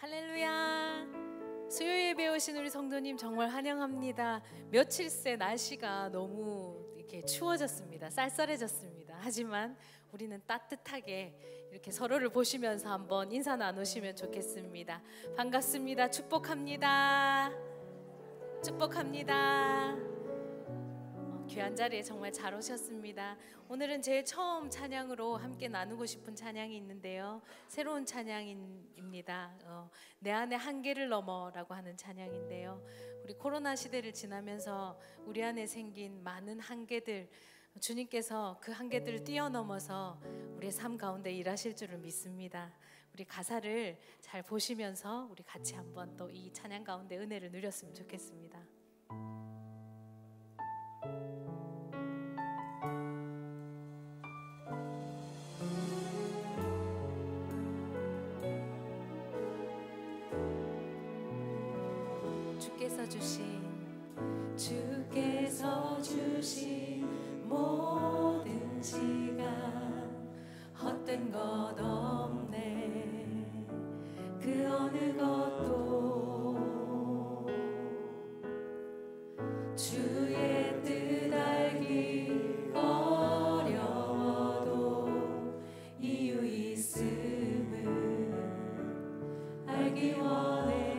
할렐루야. 수요 예배 오신 우리 성도님 정말 환영합니다. 며칠 새 날씨가 너무 이렇게 추워졌습니다. 쌀쌀해졌습니다. 하지만 우리는 따뜻하게 이렇게 서로를 보시면서 한번 인사 나누시면 좋겠습니다. 반갑습니다. 축복합니다. 축복합니다. 귀한 자리에 정말 잘 오셨습니다. 오늘은 제일 처음 찬양으로 함께 나누고 싶은 찬양이 있는데요, 새로운 찬양입니다. 내 안에 한계를 넘어라고 하는 찬양인데요, 우리 코로나 시대를 지나면서 우리 안에 생긴 많은 한계들, 주님께서 그 한계들을 뛰어넘어서 우리의 삶 가운데 일하실 줄을 믿습니다. 우리 가사를 잘 보시면서 우리 같이 한번 또 이 찬양 가운데 은혜를 누렸으면 좋겠습니다. 주께서 주신 모든 시간 헛된 것 없네. 그 어느 것도 주의 뜻 알기 어려워도 이유 있음을 알기 원해.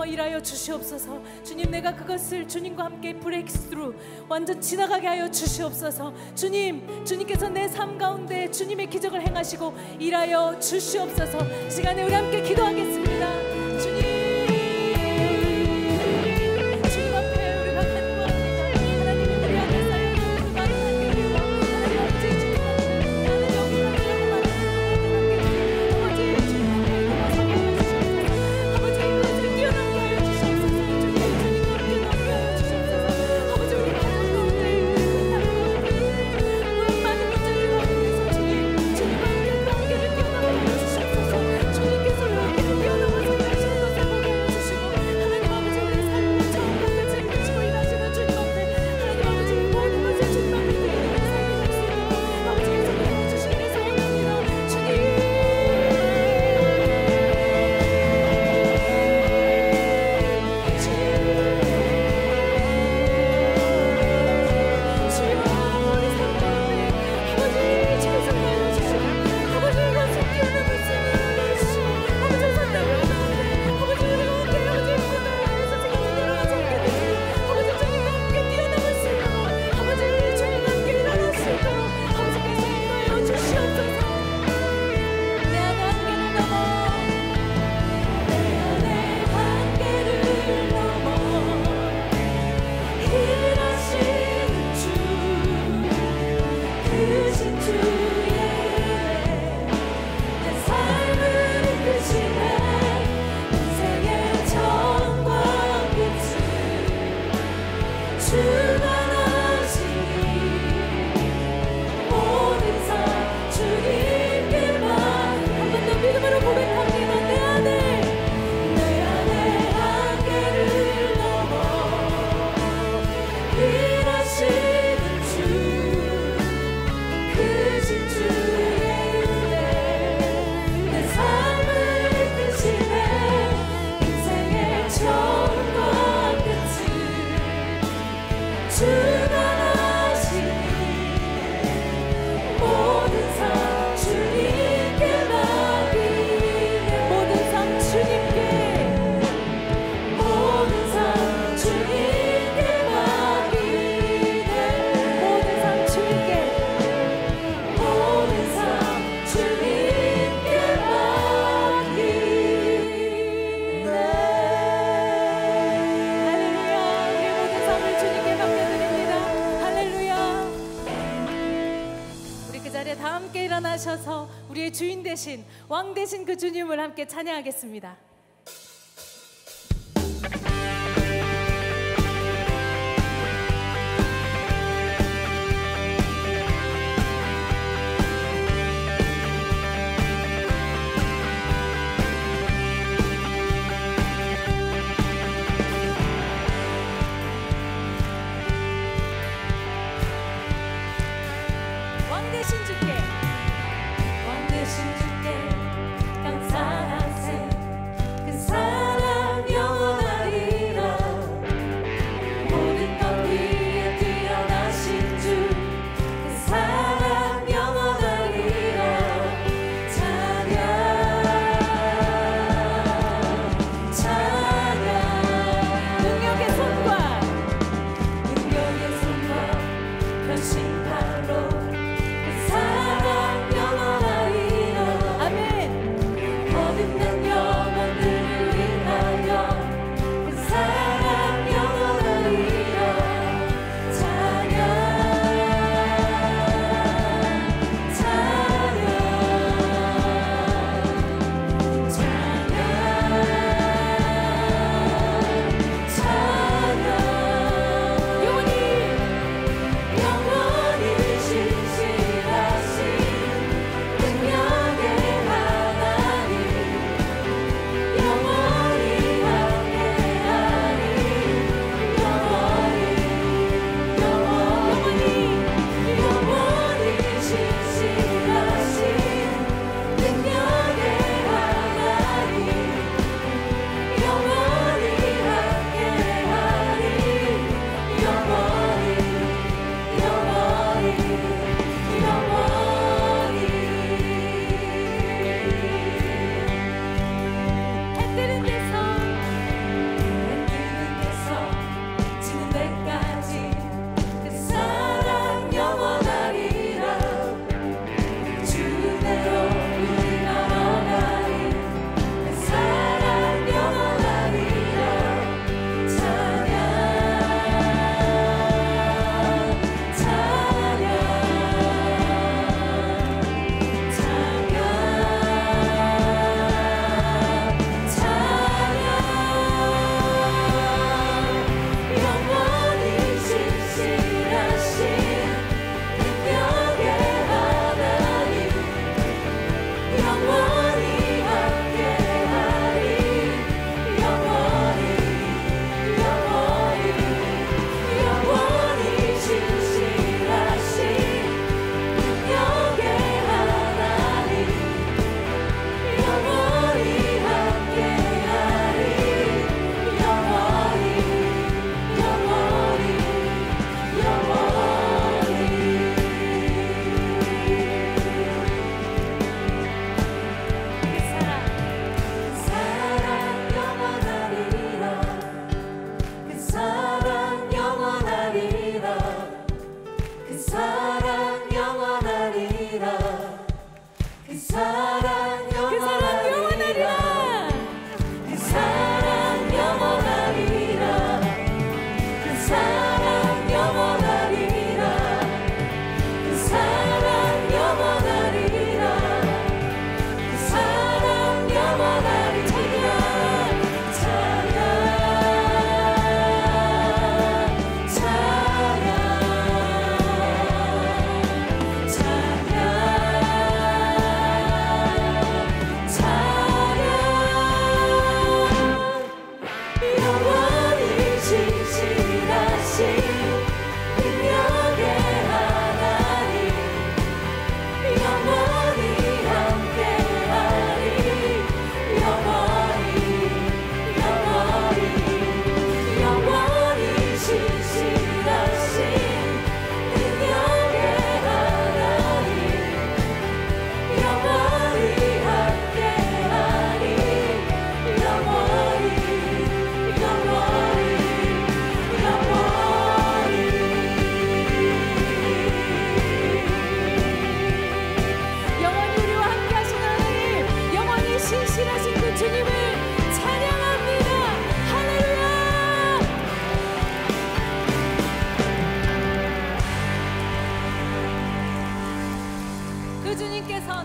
일하여 주시옵소서. 주님, 내가 그것을 주님과 함께 브레이크스루 완전 지나가게 하여 주시옵소서. 주님, 주님께서 내 삶 가운데 주님의 기적을 행하시고 일하여 주시옵소서. 시간에 우리 함께 기도하겠습니다. 주님, 주님 앞에 우리가 간구합니다. 하나님이 우리 안에 쌓여있는 그 많은 한계들과 하나님 아버지, 주님 앞에 나는 영원하리라고 말하는 아버지, 주님 앞에 나와서 보여주시옵소서. 아버지, 이것을 뛰어넘게 하여 주시옵소서. 주님, 주님과 함께 넘게 하여 주시옵소서. 아버지, 우리 가정 가운데 그 삶 가운데 많은 문제들 가운데서 주님, 주님과 함께 그 한계를 뛰어넘게 하여 주시옵소서. 주님께서 그 한계를 뛰어넘어서 일하시는 것을 보게 하여 주시고, 하나님 아버지, 우리 삶을 처음과 끝을 이루시고 일하시는 주님 앞에 하나님 아버지, 모든 것을 주님 앞에 드리는 삶이 될 수 있도록 아버지 계속 도와주시기를 소원합니다. 주님, 다 함께 일어나셔서 우리의 주인 되신 왕 되신 그 주님을 함께 찬양하겠습니다. 왕 되신 주께 감사하세. 사랑 영원하리라. 그 사랑 영원하리라. 그 사랑 영원하리라. 그 사랑 영원하리라. 그 사랑 영원하리라. 그 사랑 영원하리라.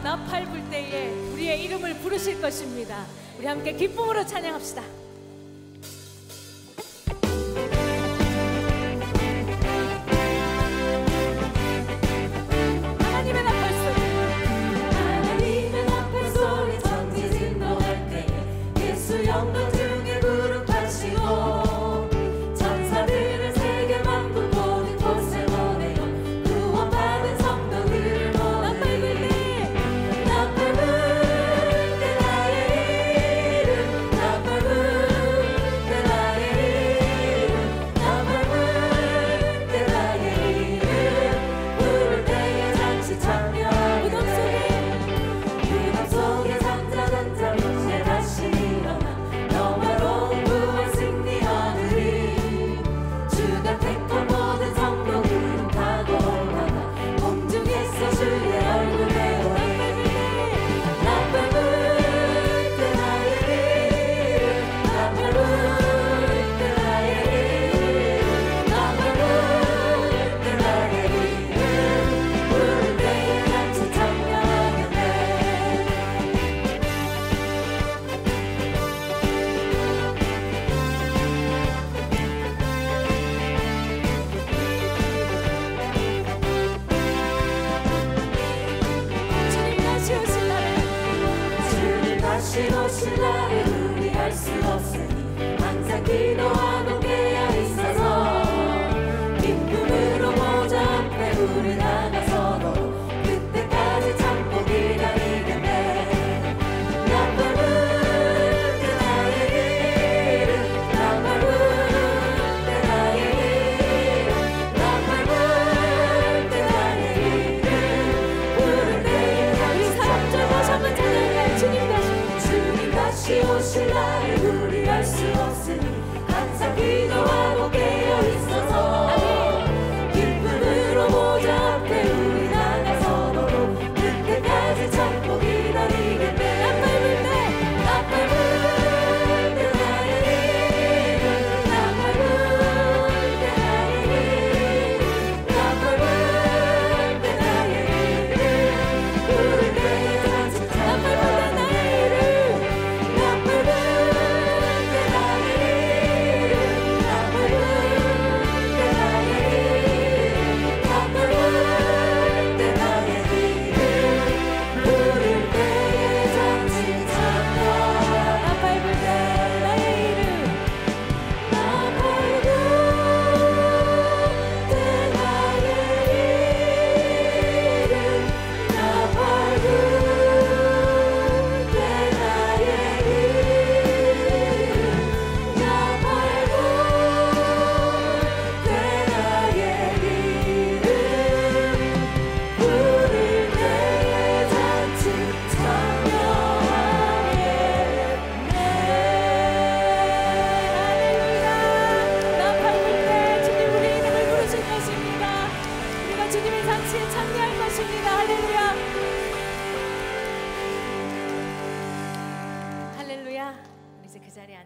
나팔 불 때에 우리의 이름을 부르실 것입니다. 우리 함께 기쁨으로 찬양합시다. 하나님의 나팔 소리, 하나님의 나팔 소리 천지 진동할 때에 예수 영광 중에 구름 파시고 천사들을 세계 만국 모든 곳에 보내어 구원받은 성도들을 모으니 오실 날을 우리 알 수 없으니 항상 기도하고 깨어 있어서 기쁨으로 보좌 앞에 우리 나가서도 그때까지 참고 기다리겠네. 나팔 불 때 나의 이름, 나팔 불 때 나의 이름, 나팔 불 때 나의 이름 부를 때에 다시 참자. 다시 한번 찬양해. 주님 다시 오시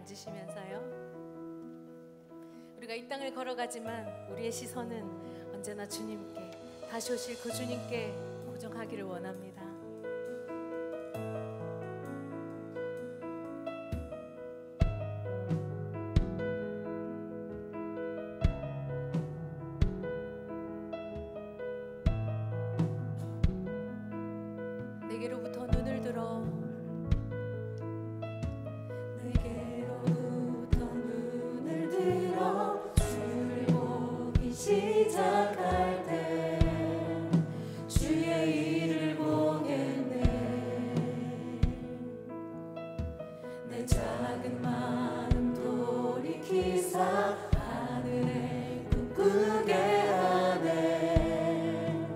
앉으시면서요. 우리가 이 땅을 걸어가지만 우리의 시선은 언제나 주님께, 다시 오실 그 주님께 고정하기를 원합니다. 내게로부터 눈을 들어 주를 보기 시작할 때 주의 일을 보겠네. 내 작은 마음 돌이키사 하늘에 꿈꾸게 하네.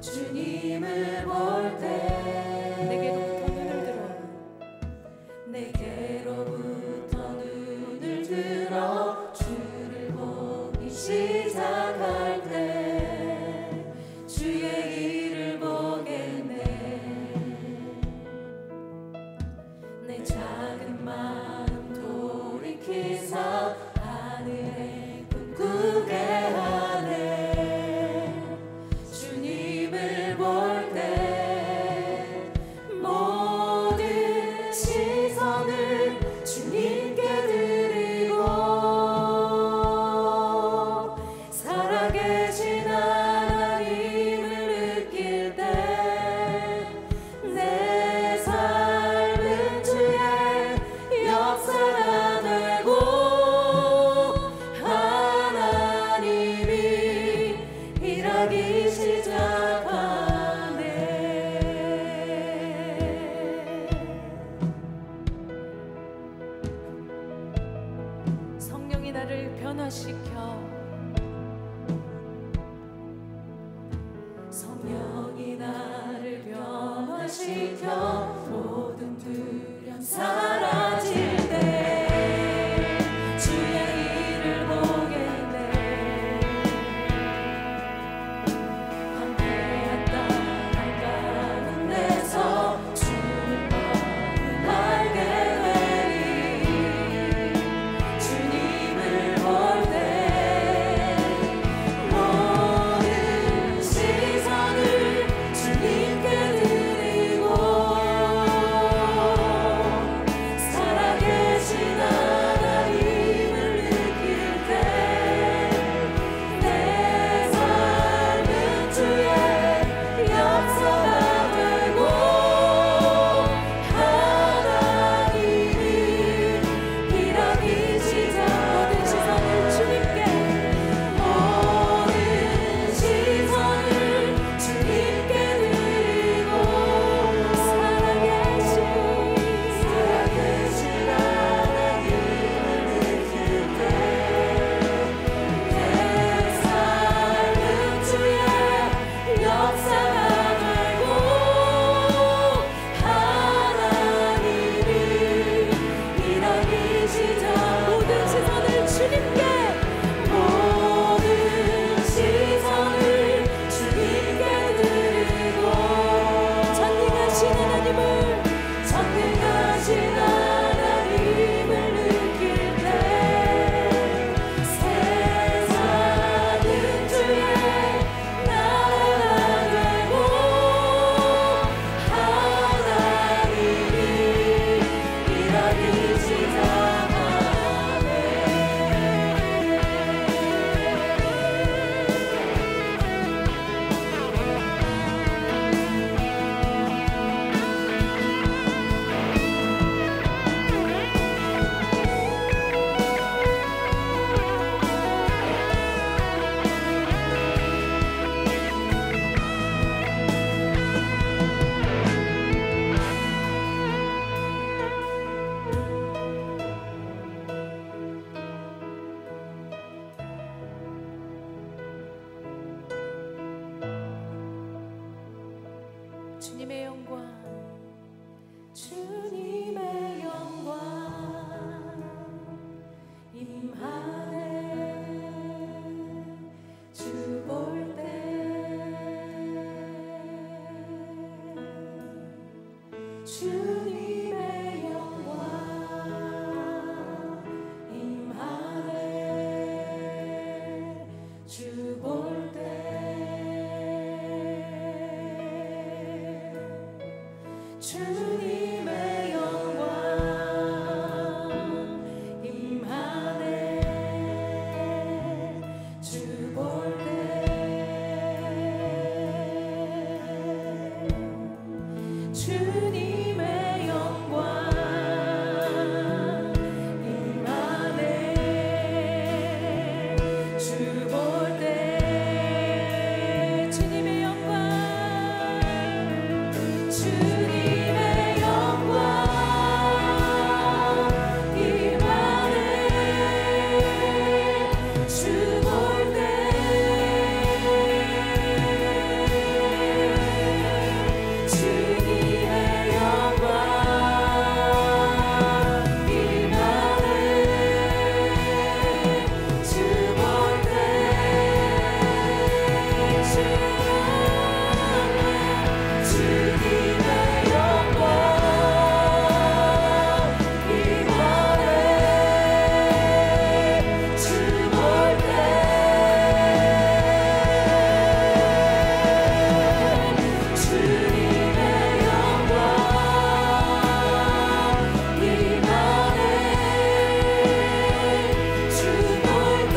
주님을 볼 때 내게로부터 눈을 들어 주를 보기 시작할 때 주의 일을 보겠네. 내 작은 마음 돌이키사 하늘에 꿈꾸게 하네. 주님을 볼 때 모든 시선을 주님께 드리고 살아계신 하나님을 느낄 때 내 삶은 주의 역사가 되고 하나님이 일하기 시작하네. 성령이 나를 변화시켜 때 주님의 영광 임하네. 주 볼 때 주님의 영광 임하네. 주 볼 때 주님의 영광 주님의 영광 임하네. 주 볼 때 주님의 영광 임하네. 주 볼 때 주님의 영광 임하네. 주 볼 때 주님의 영광 임하네. 주 볼 때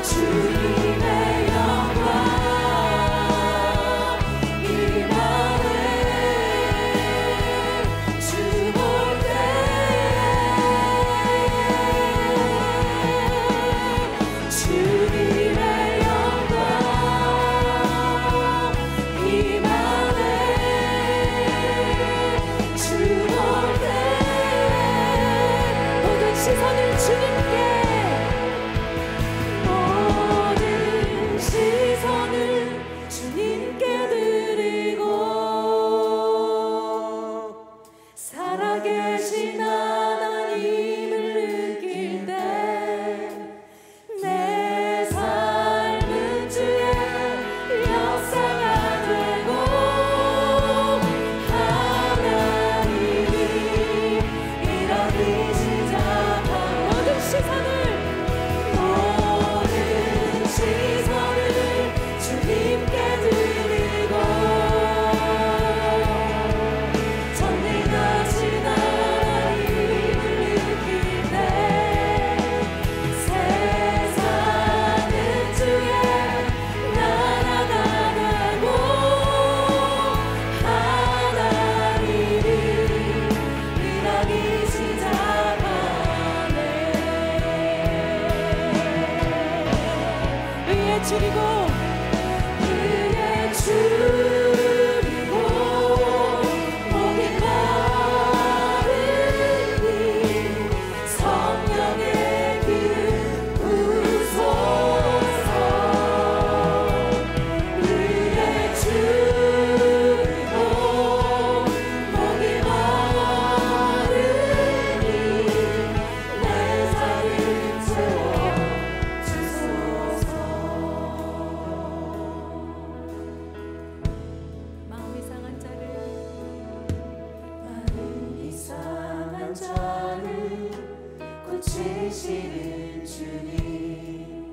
주님의 영광 임하네. 주 볼 때 주님의 영광 임하네. 주 볼 때 모든 시선을 주님께 모든 시선을 주님께 드리고 살아계신 하나님을 느낄 때 내 삶은 주의 역사가 되고 하나님이 일하기 시작한 모든 시선을 주님께 드리고 전능하신 하나님을 느낄 때 세상은 주의 나라가 되고 하나님이 일하기 시작하네. 위에 줄이고 위에 줄이고 목이 마르니 성령의 기름 부으소서. 위에 줄이고 목이 마르니 내 살을 채워주소서. 마음 이상한 자를 고치시는 주님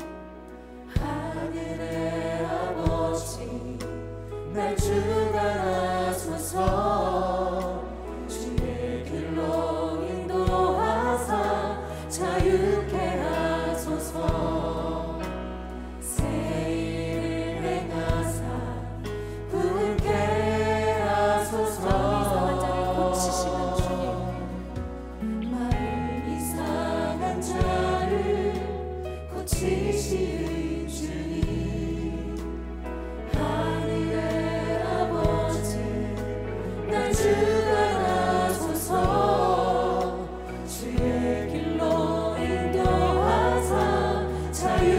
하늘의 아버지 날 주관하소서. 주의 길로 인도하사 자유케 하소서. 새 일을 행하사 부흥케 하소서. 마음 이상한 자를 고치시는 주님 하늘의 아버지 날 주관하소서. 주의 길로 인도하사 자유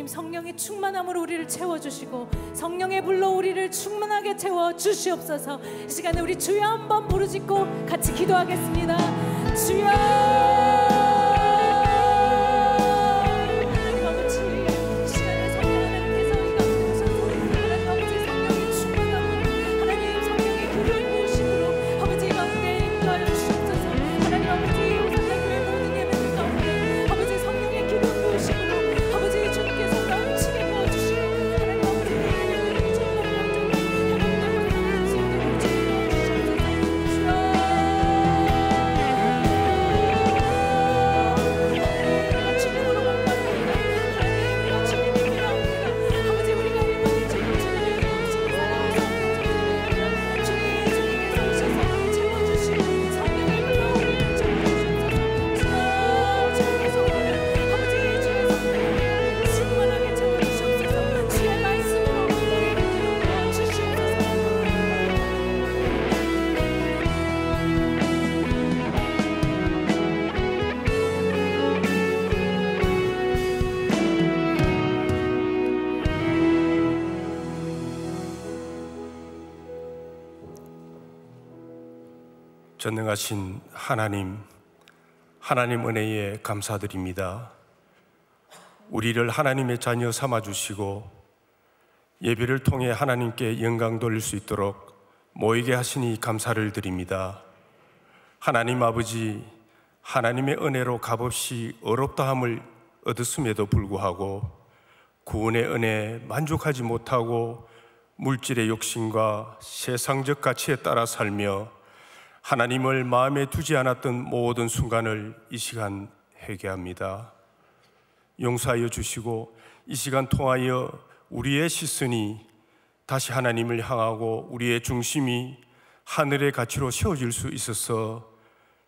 성령의 충만함으로 우리를 채워주시고 성령의 불로 우리를 충만하게 채워주시옵소서. 이 시간에 우리 주여 한번 부르짖고 같이 기도하겠습니다. 주여 전능하신 하나님 은혜에 감사드립니다. 우리를 하나님의 자녀 삼아주시고 예배를 통해 하나님께 영광 돌릴 수 있도록 모이게 하시니 감사를 드립니다. 하나님 아버지, 하나님의 은혜로 값없이 어렵다함을 얻었음에도 불구하고 구원의 은혜에 만족하지 못하고 물질의 욕심과 세상적 가치에 따라 살며 하나님을 마음에 두지 않았던 모든 순간을 이 시간 회개합니다. 용서하여 주시고 이 시간 통하여 우리의 시선이 다시 하나님을 향하고 우리의 중심이 하늘의 가치로 세워질 수 있어서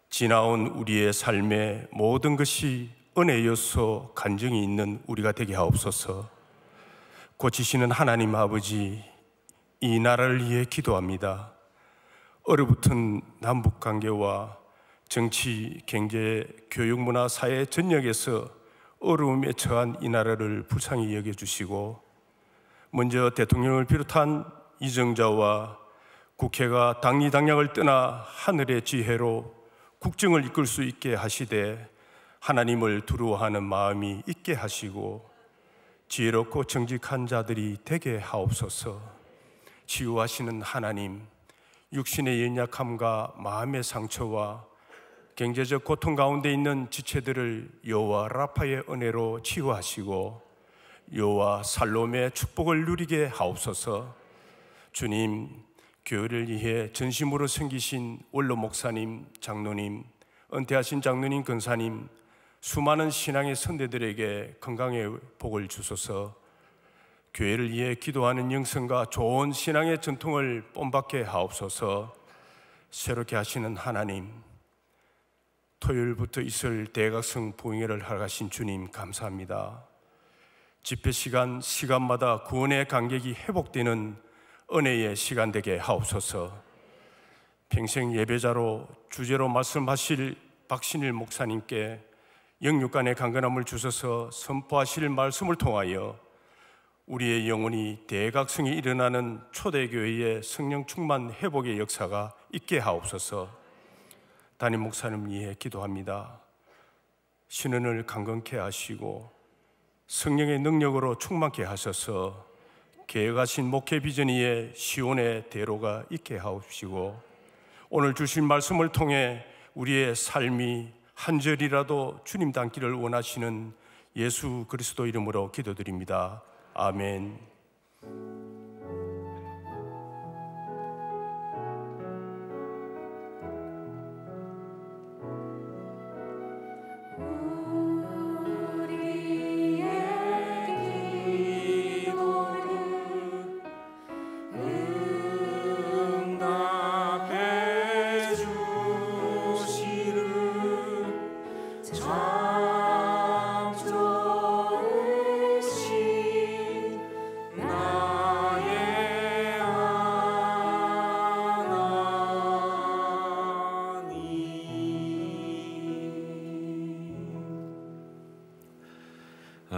지나온 우리의 삶의 모든 것이 은혜여서 간증이 있는 우리가 되게 하옵소서. 고치시는 하나님 아버지, 이 나라를 위해 기도합니다. 얼어붙은 남북관계와 정치, 경제, 교육, 문화, 사회 전역에서 어려움에 처한 이 나라를 불쌍히 여겨주시고 먼저 대통령을 비롯한 이정자와 국회가 당리당략을 떠나 하늘의 지혜로 국정을 이끌 수 있게 하시되 하나님을 두려워하는 마음이 있게 하시고 지혜롭고 정직한 자들이 되게 하옵소서. 치유하시는 하나님, 육신의 연약함과 마음의 상처와 경제적 고통 가운데 있는 지체들을 여호와 라파의 은혜로 치유하시고 여호와 살롬의 축복을 누리게 하옵소서. 주님, 교회를 위해 전심으로 섬기신 원로 목사님, 장로님, 은퇴하신 장로님, 권사님, 수많은 신앙의 선대들에게 건강의 복을 주소서. 교회를 위해 기도하는 영성과 좋은 신앙의 전통을 본받게 하옵소서. 새롭게 하시는 하나님, 토요일부터 있을 대각성 부흥회를 허락하신 주님 감사합니다. 집회 시간마다 구원의 간격이 회복되는 은혜의 시간 되게 하옵소서. 평생 예배자로 주제로 말씀하실 박신일 목사님께 영육간의 강건함을 주셔서 선포하실 말씀을 통하여 우리의 영혼이 대각성이 일어나는 초대교회의 성령 충만 회복의 역사가 있게 하옵소서. 담임 목사님 위해 기도합니다. 신원을 강건케 하시고 성령의 능력으로 충만케 하셔서 계획하신 목회 비전 위에 시온의 대로가 있게 하옵시고, 오늘 주신 말씀을 통해 우리의 삶이 한 절이라도 주님 닮기를 원하시는 예수 그리스도 이름으로 기도드립니다. 아멘.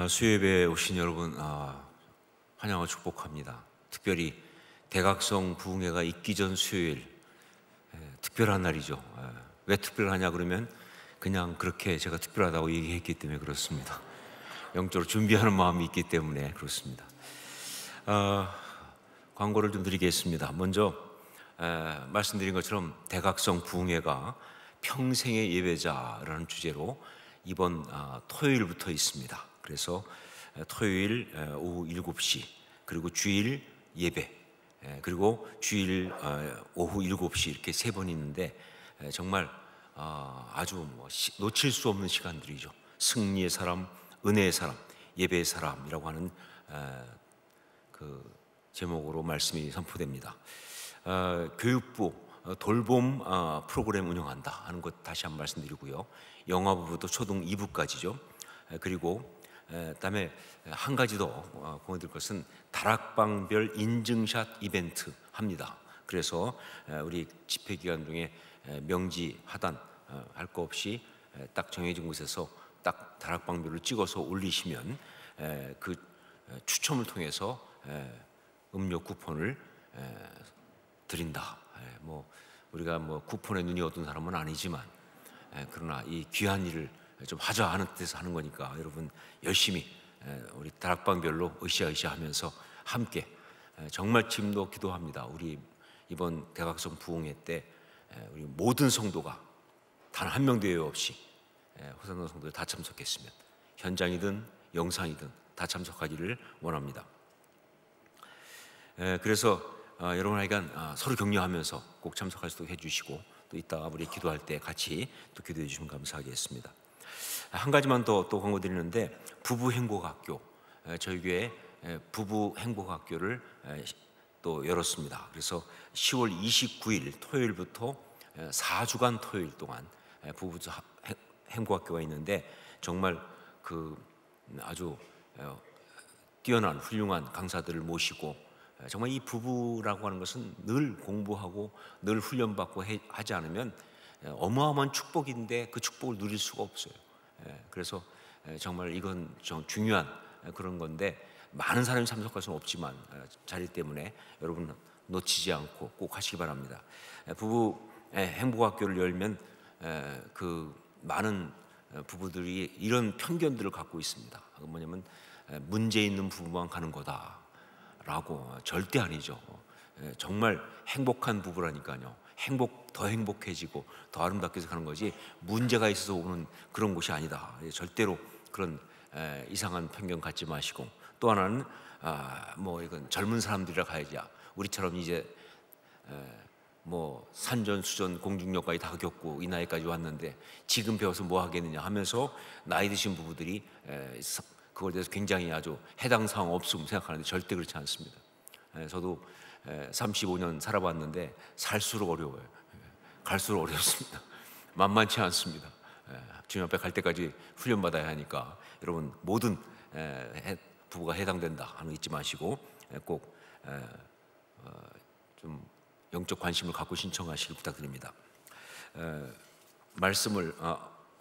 수요예배에 오신 여러분 환영하고 축복합니다. 특별히 대각성 부흥회가 있기 전 수요일, 특별한 날이죠. 왜 특별하냐 그러면 그냥 그렇게 제가 특별하다고 얘기했기 때문에 그렇습니다. 영적으로 준비하는 마음이 있기 때문에 그렇습니다. 광고를 좀 드리겠습니다. 먼저 말씀드린 것처럼 대각성 부흥회가 평생의 예배자라는 주제로 이번 토요일부터 있습니다. 그래서 토요일 오후 7시, 그리고 주일 예배, 그리고 주일 오후 7시 이렇게 세 번 있는데 정말 아주 놓칠 수 없는 시간들이죠. 승리의 사람, 은혜의 사람, 예배의 사람이라고 하는 그 제목으로 말씀이 선포됩니다. 교육부 돌봄 프로그램 운영한다 하는 것 다시 한번 말씀드리고요. 영화부부터 초등 2부까지죠. 그리고 그다음에 한 가지 더 보여드릴 것은 다락방별 인증샷 이벤트 합니다. 그래서 우리 집회 기간 중에 명지 하단 할 거 없이 딱 정해진 곳에서 딱 다락방별을 찍어서 올리시면 그 추첨을 통해서 음료 쿠폰을 드린다. 뭐 우리가 뭐 쿠폰에 눈이 어두운 사람은 아니지만 그러나 이 귀한 일을 좀 하자 하는 뜻에서 하는 거니까 여러분 열심히 우리 다락방별로 으쌰으쌰 하면서 함께 정말 지금도 기도합니다. 우리 이번 대각성 부흥회 때 우리 모든 성도가 단 한 명도 예외 없이 호산도 성도들 다 참석했으면, 현장이든 영상이든 다 참석하기를 원합니다. 그래서 여러분 하여간 서로 격려하면서 꼭 참석할 수 있도록 해주시고, 또 이따가 우리 기도할 때 같이 또 기도해 주시면 감사하겠습니다. 한 가지만 또 광고 드리는데, 부부 행복학교, 저희 교회 부부 행복학교를 또 열었습니다. 그래서 10월 29일 토요일부터 4주간 토요일 동안 부부 행복학교가 있는데, 정말 그 아주 뛰어난 훌륭한 강사들을 모시고, 정말 이 부부라고 하는 것은 늘 공부하고 늘 훈련받고 하지 않으면 어마어마한 축복인데 그 축복을 누릴 수가 없어요. 그래서 정말 이건 좀 중요한 그런 건데, 많은 사람이 참석할 수는 없지만 자리 때문에 여러분 놓치지 않고 꼭 하시기 바랍니다. 부부 행복학교를 열면 그 많은 부부들이 이런 편견들을 갖고 있습니다. 뭐냐면 문제 있는 부부만 가는 거다라고. 절대 아니죠. 정말 행복한 부부라니까요. 더 행복해지고 더 아름답게 가는 거지, 문제가 있어서 오는 그런 곳이 아니다. 절대로 그런 이상한 편견 갖지 마시고, 또 하나는 뭐 이건 젊은 사람들이라 가야지, 우리처럼 이제 뭐 산전수전 공중력까지 다 겪고 이 나이까지 왔는데 지금 배워서 뭐 하겠느냐 하면서 나이 드신 부부들이 그걸 대해서 굉장히 아주 해당 사항 없음 생각하는데, 절대 그렇지 않습니다. 저도 35년 살아봤는데 살수록 어려워요. 갈수록 어렵습니다. 만만치 않습니다. 주님 앞에 갈 때까지 훈련받아야 하니까 여러분 모든 부부가 해당된다 하는 거 잊지 마시고 꼭 좀 영적 관심을 갖고 신청하시길 부탁드립니다. 말씀을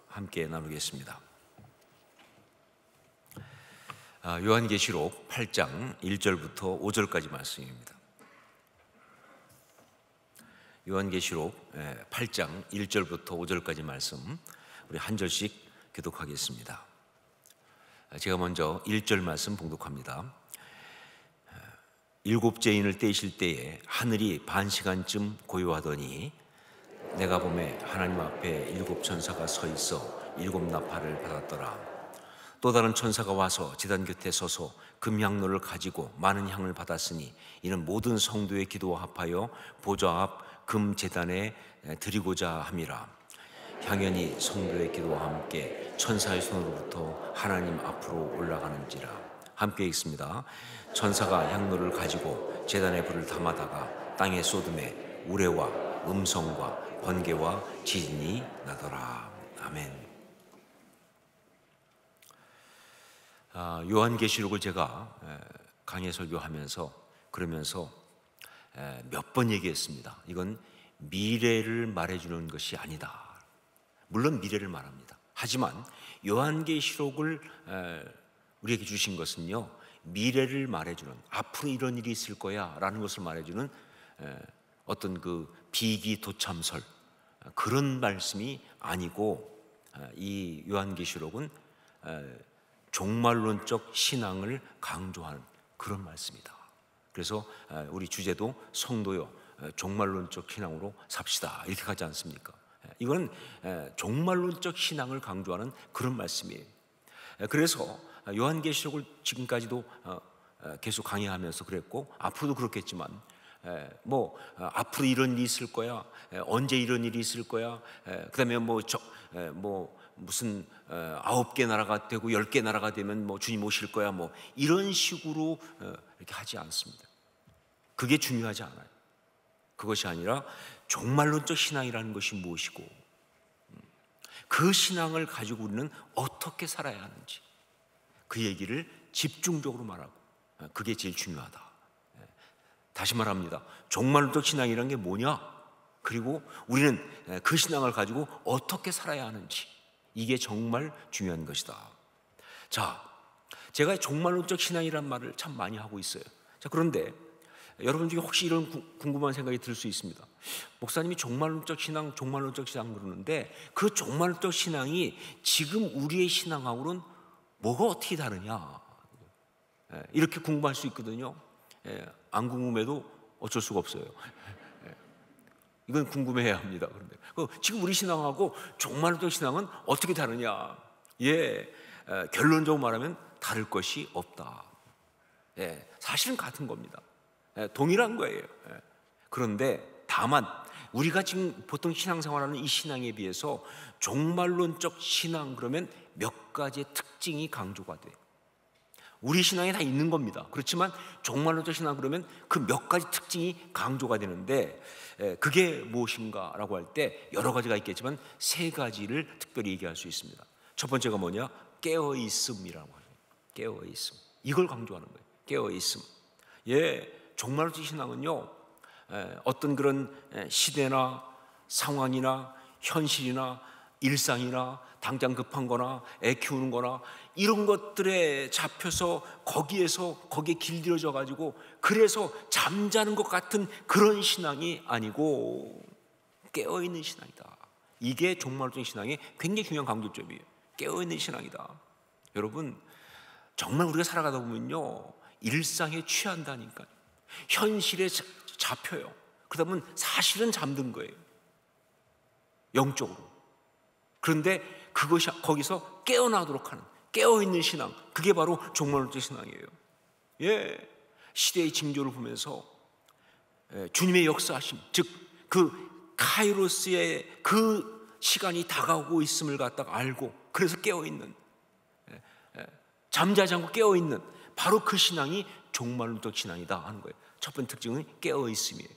함께 나누겠습니다. 요한계시록 8장 1절부터 5절까지 말씀입니다. 요한계시록 8장 1절부터 5절까지 말씀 우리 한 절씩 교독하겠습니다. 제가 먼저 1절 말씀 봉독합니다. 일곱째 인을 떼실 때에 하늘이 반 시간쯤 고요하더니 내가 보매 하나님 앞에 일곱 천사가 서 있어 일곱 나팔을 받았더라. 또 다른 천사가 와서 제단 곁에 서서 금향로를 가지고 많은 향을 받았으니 이는 모든 성도의 기도와 합하여 보좌 앞 금제단에 드리고자 함이라. 향연이 성도의 기도와 함께 천사의 손으로부터 하나님 앞으로 올라가는지라. 함께 읽습니다. 천사가 향로를 가지고 제단에 불을 담아다가 땅에 쏟음에 우레와 음성과 번개와 지진이 나더라. 아멘. 요한계시록을 제가 강의 설교하면서 그러면서 몇 번 얘기했습니다. 이건 미래를 말해주는 것이 아니다. 물론 미래를 말합니다. 하지만 요한계시록을 우리에게 주신 것은요, 미래를 말해주는, 앞으로 이런 일이 있을 거야 라는 것을 말해주는 어떤 그 비기도참설, 그런 말씀이 아니고, 이 요한계시록은 종말론적 신앙을 강조하는 그런 말씀이다. 그래서 우리 주제도 성도여 종말론적 신앙으로 삽시다 이렇게 가지 않습니까? 이건 종말론적 신앙을 강조하는 그런 말씀이에요. 그래서 요한계시록을 지금까지도 계속 강의하면서 그랬고 앞으로도 그렇겠지만 앞으로 이런 일이 있을 거야, 언제 이런 일이 있을 거야, 그다음에 무슨 9개 나라가 되고 10개 나라가 되면 주님 오실 거야, 이런 식으로 이렇게 하지 않습니다. 그게 중요하지 않아요. 그것이 아니라 종말론적 신앙이라는 것이 무엇이고 그 신앙을 가지고 우리는 어떻게 살아야 하는지 그 얘기를 집중적으로 말하고, 그게 제일 중요하다. 다시 말합니다. 종말론적 신앙이라는 게 뭐냐, 그리고 우리는 그 신앙을 가지고 어떻게 살아야 하는지, 이게 정말 중요한 것이다. 자, 제가 종말론적 신앙이란 말을 참 많이 하고 있어요. 자, 그런데 여러분 중에 혹시 이런 궁금한 생각이 들 수 있습니다. 목사님이 종말론적 신앙 그러는데 그 종말론적 신앙이 지금 우리의 신앙하고는 뭐가 어떻게 다르냐, 이렇게 궁금할 수 있거든요. 안 궁금해도 어쩔 수가 없어요. 이건 궁금해야 합니다. 그런데 지금 우리 신앙하고 종말론적 신앙은 어떻게 다르냐? 결론적으로 말하면 다를 것이 없다. 사실은 같은 겁니다. 동일한 거예요. 그런데 다만 우리가 지금 보통 신앙생활하는 이 신앙에 비해서 종말론적 신앙 그러면 몇 가지의 특징이 강조가 돼요. 우리 신앙에 다 있는 겁니다. 그렇지만 종말론적 신앙 그러면 그 몇 가지 특징이 강조가 되는데, 그게 무엇인가라고 할 때 여러 가지가 있겠지만 세 가지를 특별히 얘기할 수 있습니다. 첫 번째가 뭐냐? 깨어있음이라고 하죠. 깨어있음. 이걸 강조하는 거예요. 깨어있음. 종말론적 신앙은요, 어떤 그런 시대나 상황이나 현실이나 일상이나 당장 급한 거나 애 키우는 거나 이런 것들에 잡혀서 거기에 길들여져 가지고 그래서 잠자는 것 같은 그런 신앙이 아니고 깨어있는 신앙이다. 이게 종말론적 신앙의 굉장히 중요한 강조점이에요. 깨어있는 신앙이다. 여러분, 정말 우리가 살아가다 보면요, 일상에 취한다니까요. 현실에 잡혀요. 그러다 보면 사실은 잠든 거예요, 영적으로. 그런데 그것이 거기서 깨어나도록 하는 깨어있는 신앙, 그게 바로 종말론적 신앙이에요. 시대의 징조를 보면서 주님의 역사하심, 즉 그 카이로스의 그 시간이 다가오고 있음을 갖다가 알고, 그래서 깨어있는, 잠자지 않고 깨어있는 바로 그 신앙이 종말론적 신앙이다 하는 거예요. 첫 번째 특징은 깨어있음이에요.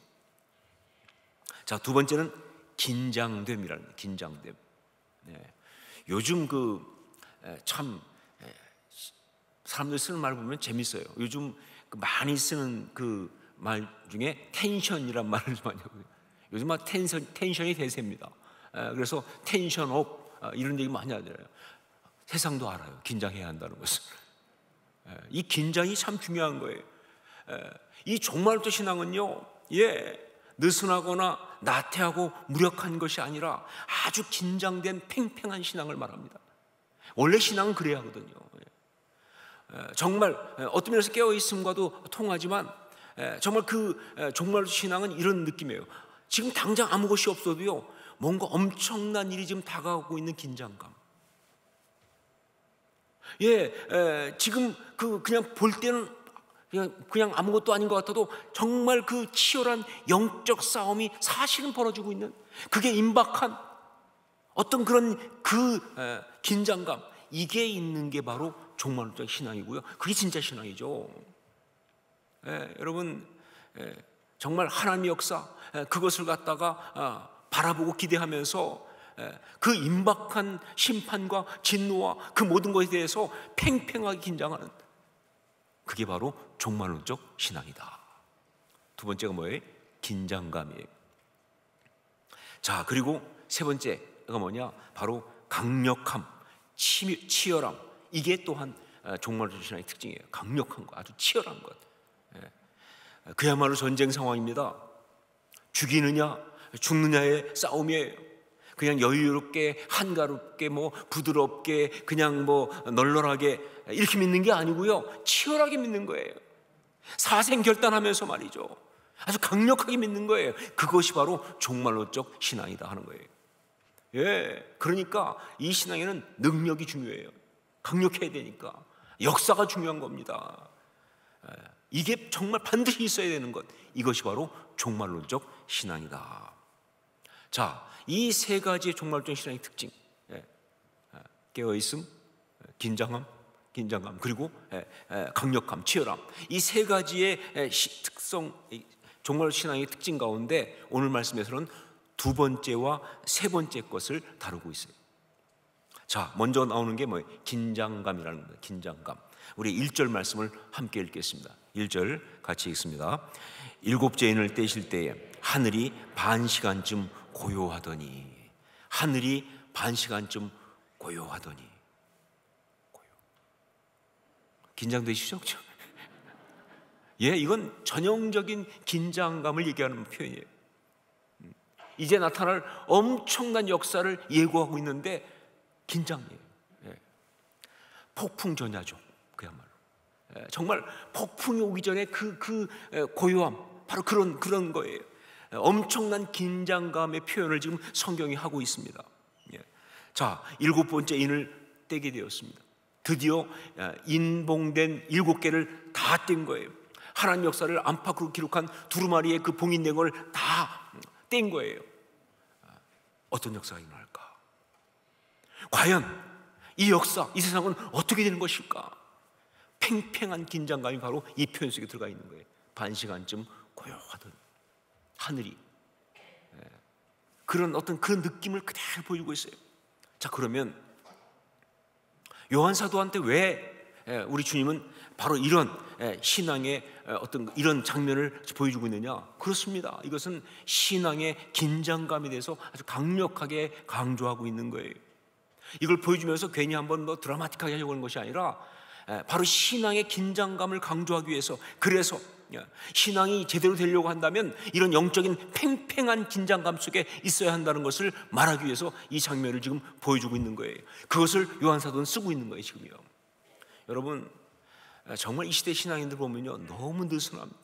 자, 두 번째는 긴장됨이라는 거예요. 긴장됨. 요즘 참 사람들 쓰는 말 보면 재밌어요. 요즘 많이 쓰는 그 말 중에 텐션이란 말을 많이 하고요. 요즘 막 텐션이 대세입니다. 그래서 텐션업 이런 얘기 많이 하잖아요. 세상도 알아요. 긴장해야 한다는 것을. 이 긴장이 참 중요한 거예요. 이 종말론적 신앙은요, 느슨하거나 나태하고 무력한 것이 아니라 아주 긴장된 팽팽한 신앙을 말합니다. 원래 신앙은 그래야 하거든요. 정말 어떤 면에서 깨어있음과도 통하지만 정말 그 종말론적 신앙은 이런 느낌이에요. 지금 당장 아무 것이 없어도요, 뭔가 엄청난 일이 지금 다가오고 있는 긴장감. 지금 그냥 볼 때는 그냥 아무것도 아닌 것 같아도 정말 그 치열한 영적 싸움이 사실은 벌어지고 있는, 그게 임박한 어떤 그런 그 긴장감, 이게 있는 게 바로 종말론적 신앙이고요. 그게 진짜 신앙이죠. 여러분, 정말 하나님의 역사, 그것을 갖다가 바라보고 기대하면서 그 임박한 심판과 진노와 그 모든 것에 대해서 팽팽하게 긴장하는, 그게 바로 종말론적 신앙이다. 두 번째가 뭐예요? 긴장감이에요. 자, 그리고 세 번째가 뭐냐? 바로 강력함, 치열함. 이게 또한 종말론적 신앙의 특징이에요. 강력한 것, 아주 치열한 것. 그야말로 전쟁 상황입니다. 죽이느냐 죽느냐의 싸움이에요. 그냥 여유롭게 한가롭게 부드럽게 그냥 널널하게 이렇게 믿는 게 아니고요, 치열하게 믿는 거예요. 사생결단하면서 말이죠, 아주 강력하게 믿는 거예요. 그것이 바로 종말론적 신앙이다 하는 거예요. 그러니까 이 신앙에는 능력이 중요해요. 강력해야 되니까 역사가 중요한 겁니다. 이게 정말 반드시 있어야 되는 것, 이것이 바로 종말론적 신앙이다. 자, 이 세 가지의 종말론적 신앙의 특징, 깨어있음, 긴장감, 그리고 강력함, 치열함, 이 세 가지의 특성, 종말 신앙의 특징 가운데 오늘 말씀에서는 두 번째와 세 번째 것을 다루고 있어요. 자, 먼저 나오는 게 뭐예요? 긴장감이라는 거예요. 긴장감. 우리 1절 말씀을 함께 읽겠습니다. 1절 같이 읽습니다. 일곱째 인을 떼실 때에 하늘이 반 시간쯤 고요하더니, 하늘이 반 시간쯤 고요하더니. 긴장되시죠? 이건 전형적인 긴장감을 얘기하는 표현이에요. 이제 나타날 엄청난 역사를 예고하고 있는데 긴장이에요. 폭풍 전야죠, 그야말로. 정말 폭풍이 오기 전에 그 고요함, 바로 그런 거예요. 엄청난 긴장감의 표현을 지금 성경이 하고 있습니다. 자, 일곱 번째 인을 떼게 되었습니다. 드디어 인봉된 7개를 다 뗀 거예요. 하나님 역사를 안팎으로 기록한 두루마리의 그 봉인된 걸 다 뗀 거예요. 어떤 역사가 일어날까? 과연 이 역사, 이 세상은 어떻게 되는 것일까? 팽팽한 긴장감이 바로 이 표현 속에 들어가 있는 거예요. 반 시간쯤 고요하던 하늘이, 그런 어떤 그런 느낌을 그대로 보이고 있어요. 자, 그러면 요한 사도한테 왜 우리 주님은 바로 이런 신앙의 어떤 이런 장면을 보여주고 있느냐? 그렇습니다. 이것은 신앙의 긴장감에 대해서 아주 강력하게 강조하고 있는 거예요. 이걸 보여주면서 괜히 한번 드라마틱하게 하려고 하는 것이 아니라 바로 신앙의 긴장감을 강조하기 위해서, 그래서 신앙이 제대로 되려고 한다면 이런 영적인 팽팽한 긴장감 속에 있어야 한다는 것을 말하기 위해서 이 장면을 지금 보여주고 있는 거예요. 그것을 요한 사도는 쓰고 있는 거예요, 지금요. 여러분, 정말 이 시대 신앙인들 보면요, 너무 느슨합니다.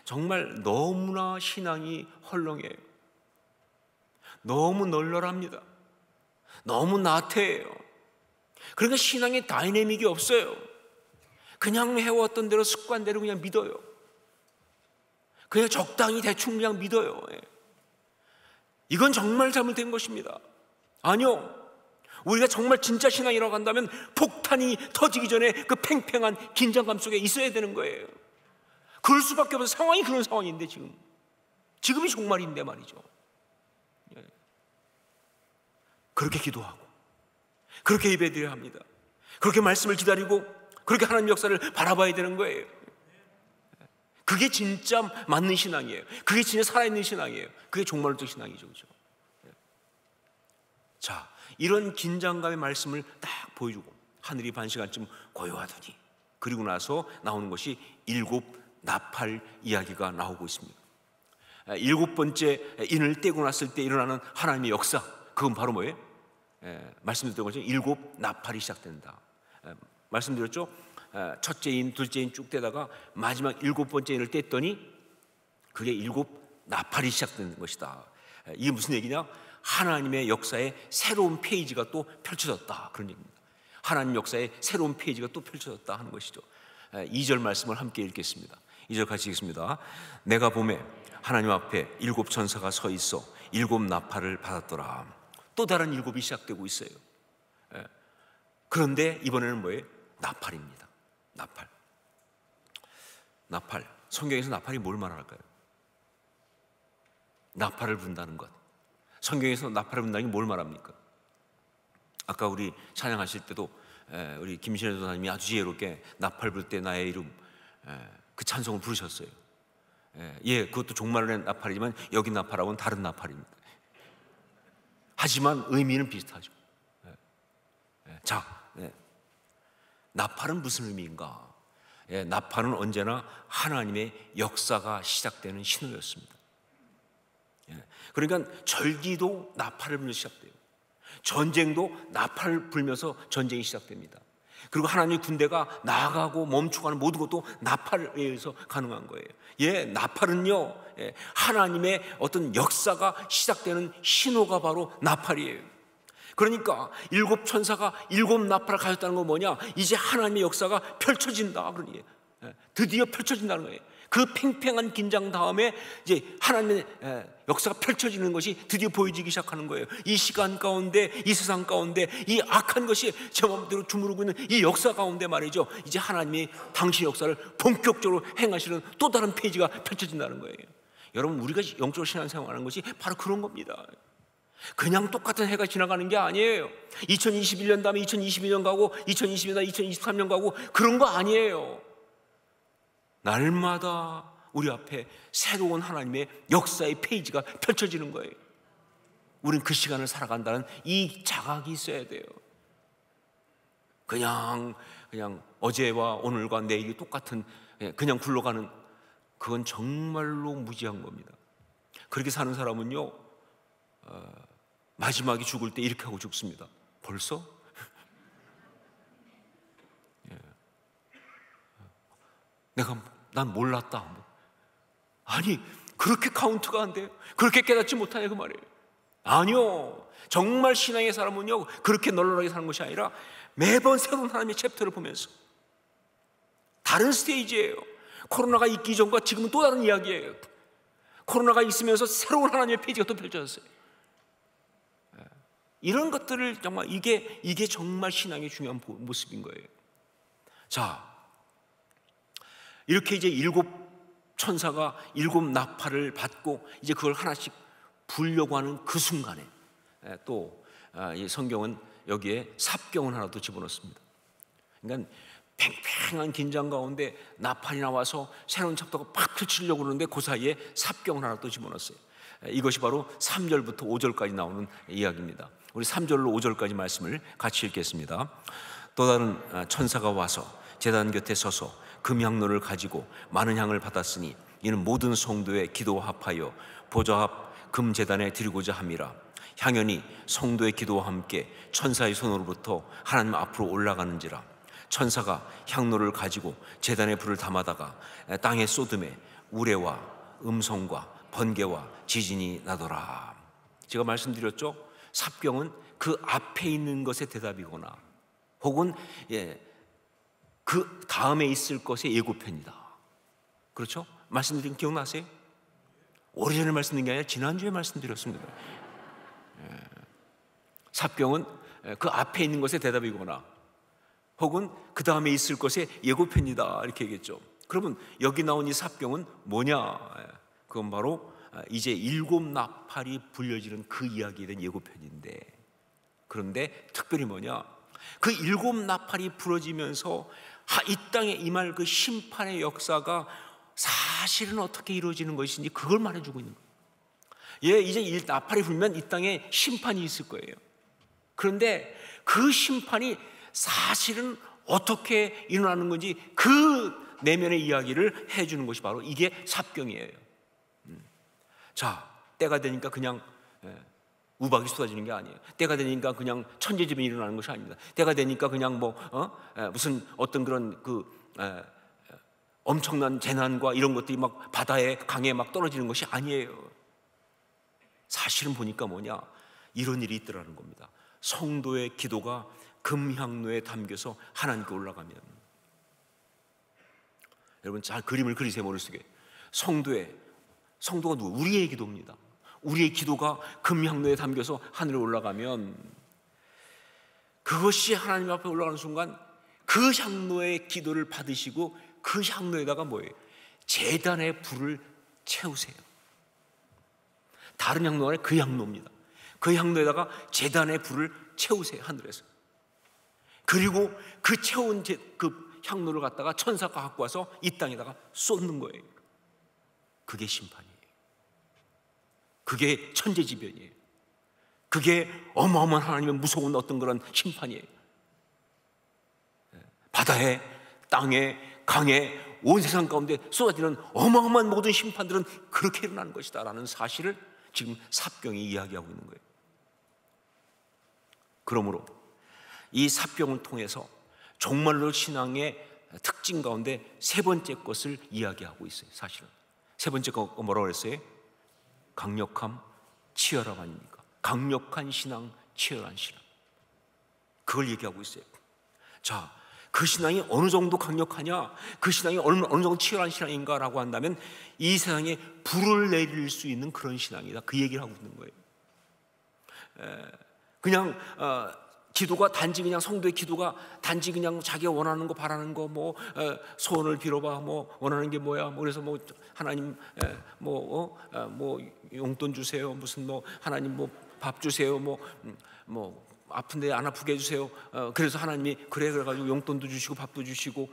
정말 너무나 신앙이 헐렁해요. 너무 널널합니다. 너무 나태해요. 그러니까 신앙에 다이내믹이 없어요. 그냥 해왔던 대로 습관대로 그냥 믿어요. 그냥 적당히 대충 그냥 믿어요. 이건 정말 잘못된 것입니다. 아니요, 우리가 정말 진짜 신앙이라고 한다면 폭탄이 터지기 전에 그 팽팽한 긴장감 속에 있어야 되는 거예요. 그럴 수밖에 없어요. 상황이 그런 상황인데, 지금이 종말인데 말이죠. 그렇게 기도하고 그렇게 예배드려야 합니다. 그렇게 말씀을 기다리고 그렇게 하나님 역사를 바라봐야 되는 거예요. 그게 진짜 맞는 신앙이에요. 그게 진짜 살아있는 신앙이에요. 그게 종말론적 신앙이죠, 그렇죠? 자, 이런 긴장감의 말씀을 딱 보여주고 하늘이 반 시간쯤 고요하더니, 그리고 나서 나오는 것이 일곱 나팔 이야기가 나오고 있습니다. 일곱 번째 인을 떼고 났을 때 일어나는 하나님의 역사, 그건 바로 뭐예요? 말씀드렸던 것처럼 일곱 나팔이 시작된다. 말씀드렸죠? 첫째 인, 둘째 인 쭉 떼다가 마지막 일곱 번째 인을 뗐더니 그게 일곱 나팔이 시작되는 것이다. 이게 무슨 얘기냐? 하나님의 역사에 새로운 페이지가 또 펼쳐졌다, 그런 얘기입니다. 하나님 역사에 새로운 페이지가 또 펼쳐졌다 하는 것이죠. 2절 말씀을 함께 읽겠습니다. 2절 같이 읽습니다. 내가 보매 하나님 앞에 일곱 천사가 서 있어 일곱 나팔을 받았더라. 또 다른 일곱이 시작되고 있어요. 그런데 이번에는 뭐예요? 나팔입니다. 나팔. 나팔. 성경에서 나팔이 뭘 말할까요? 나팔을 분다는 것. 성경에서 나팔을 분다는 게 뭘 말합니까? 아까 우리 찬양하실 때도 우리 김신혜 전사님이 아주 지혜롭게 나팔 불 때 나의 이름, 그 찬송을 부르셨어요. 예, 그것도 종말의 나팔이지만 여기 나팔하고는 다른 나팔입니다. 하지만 의미는 비슷하죠. 자, 나팔은 무슨 의미인가? 나팔은 언제나 하나님의 역사가 시작되는 신호였습니다. 그러니까 절기도 나팔을 불면서 시작돼요. 전쟁도 나팔을 불면서 전쟁이 시작됩니다. 그리고 하나님의 군대가 나아가고 멈추고 하는 모든 것도 나팔에 의해서 가능한 거예요. 나팔은요, 하나님의 어떤 역사가 시작되는 신호가 바로 나팔이에요. 그러니까 일곱 천사가 일곱 나팔을 가졌다는 건 뭐냐? 이제 하나님의 역사가 펼쳐진다, 그러니 드디어 펼쳐진다는 거예요. 그 팽팽한 긴장 다음에 이제 하나님의 역사가 펼쳐지는 것이 드디어 보여지기 시작하는 거예요. 이 시간 가운데, 이 세상 가운데, 이 악한 것이 제 마음대로 주무르고 있는 이 역사 가운데 말이죠, 이제 하나님이 당신의 역사를 본격적으로 행하시는 또 다른 페이지가 펼쳐진다는 거예요. 여러분, 우리가 영적으로 신앙생활하는 것이 바로 그런 겁니다. 그냥 똑같은 해가 지나가는 게 아니에요. 2021년 다음에 2022년 가고 2022년, 2023년 가고 그런 거 아니에요. 날마다 우리 앞에 새로운 하나님의 역사의 페이지가 펼쳐지는 거예요. 우린 그 시간을 살아간다는 이 자각이 있어야 돼요. 그냥 어제와 오늘과 내일이 똑같은, 그냥 굴러가는, 그건 정말로 무지한 겁니다. 그렇게 사는 사람은요, 마지막에 죽을 때 이렇게 하고 죽습니다. 벌써? 난 몰랐다. 아니, 그렇게 카운트가 안 돼요? 그렇게 깨닫지 못하냐 그 말이에요. 아니요, 정말 신앙의 사람은요 그렇게 널널하게 사는 것이 아니라 매번 새로운 하나님의 챕터를 보면서, 다른 스테이지예요. 코로나가 있기 전과 지금은 또 다른 이야기예요. 코로나가 있으면서 새로운 하나님의 페이지가 또 펼쳐졌어요. 이런 것들을 정말 이게 정말 신앙의 중요한 모습인 거예요. 자, 이렇게 이제 일곱 천사가 일곱 나팔을 받고 이제 그걸 하나씩 불려고 하는 그 순간에 또 이 성경은 여기에 삽경을 하나 또 집어넣습니다. 그러니까 팽팽한 긴장 가운데 나팔이 나와서 새로운 챕터가 팍 펼치려고 그러는데 그 사이에 삽경을 하나 또 집어넣었어요. 이것이 바로 3절부터 5절까지 나오는 이야기입니다. 우리 3절로 5절까지 말씀을 같이 읽겠습니다. 또 다른 천사가 와서 제단 곁에 서서 금향로를 가지고 많은 향을 받았으니 이는 모든 성도의 기도와 합하여 보좌 앞 금제단에 드리고자 함이라. 향연이 성도의 기도와 함께 천사의 손으로부터 하나님 앞으로 올라가는지라. 천사가 향로를 가지고 제단에 불을 담아다가 땅에 쏟음에 우레와 음성과 번개와 지진이 나더라. 제가 말씀드렸죠, 삽경은 그 앞에 있는 것의 대답이거나 혹은 그 다음에 있을 것의 예고편이다. 그렇죠? 말씀드린 기억나세요? 오래전에 말씀드린 게 아니라 지난주에 말씀드렸습니다. 삽경은 그 앞에 있는 것의 대답이거나 혹은 그 다음에 있을 것의 예고편이다, 이렇게 얘기했죠. 그러면 여기 나온 이 삽경은 뭐냐? 그건 바로 이제 일곱 나팔이 불려지는 그 이야기에 대한 예고편인데, 그런데 특별히 뭐냐? 그 일곱 나팔이 불어지면서 이 땅에 임할 그 심판의 역사가 사실은 어떻게 이루어지는 것인지 그걸 말해주고 있는 거예요. 이제 이 나팔이 불면 이 땅에 심판이 있을 거예요. 그런데 그 심판이 사실은 어떻게 일어나는 건지 그 내면의 이야기를 해주는 것이 바로 이게 삽경이에요. 자, 때가 되니까 그냥 우박이 쏟아지는 게 아니에요. 때가 되니까 그냥 천재지변이 일어나는 것이 아닙니다. 때가 되니까 그냥 무슨 어떤 그런 엄청난 재난과 이런 것들이 막 바다에 강에 막 떨어지는 것이 아니에요. 사실은 보니까 뭐냐, 이런 일이 있더라는 겁니다. 성도의 기도가 금향로에 담겨서 하나님께 올라가면, 여러분 잘 그림을 그리세요. 머릿속에 성도가 누구? 우리의 기도입니다. 우리의 기도가 금향로에 담겨서 하늘에 올라가면, 그것이 하나님 앞에 올라가는 순간 그 향로의 기도를 받으시고 그 향로에다가 뭐예요? 제단의 불을 채우세요. 다른 향로가 아니라 그 향로입니다. 그 향로에다가 제단의 불을 채우세요, 하늘에서. 그리고 그 채운 그 향로를 갖다가 천사가 갖고 와서 이 땅에다가 쏟는 거예요. 그게 심판이에요. 그게 천재지변이에요. 그게 어마어마한 하나님의 무서운 어떤 그런 심판이에요. 바다에, 땅에, 강에, 온 세상 가운데 쏟아지는 어마어마한 모든 심판들은 그렇게 일어나는 것이다 라는 사실을 지금 삽경이 이야기하고 있는 거예요. 그러므로 이 삽경을 통해서 정말로 신앙의 특징 가운데 세 번째 것을 이야기하고 있어요. 사실은 세 번째 거 뭐라고 그랬어요? 강력함, 치열함 아닙니까? 강력한 신앙, 치열한 신앙, 그걸 얘기하고 있어요. 자, 그 신앙이 어느 정도 강력하냐, 그 신앙이 어느 정도 치열한 신앙인가라고 한다면 이 세상에 불을 내릴 수 있는 그런 신앙이다, 그 얘기를 하고 있는 거예요. 그냥 기도가 단지 그냥, 성도의 기도가 단지 그냥 자기가 원하는 거, 바라는 거, 소원을 빌어봐, 원하는 게 뭐야, 그래서 하나님 용돈 주세요, 무슨 하나님 밥 주세요, 아픈데 안 아프게 해주세요. 그래서 하나님이 그래가지고 용돈도 주시고 밥도 주시고,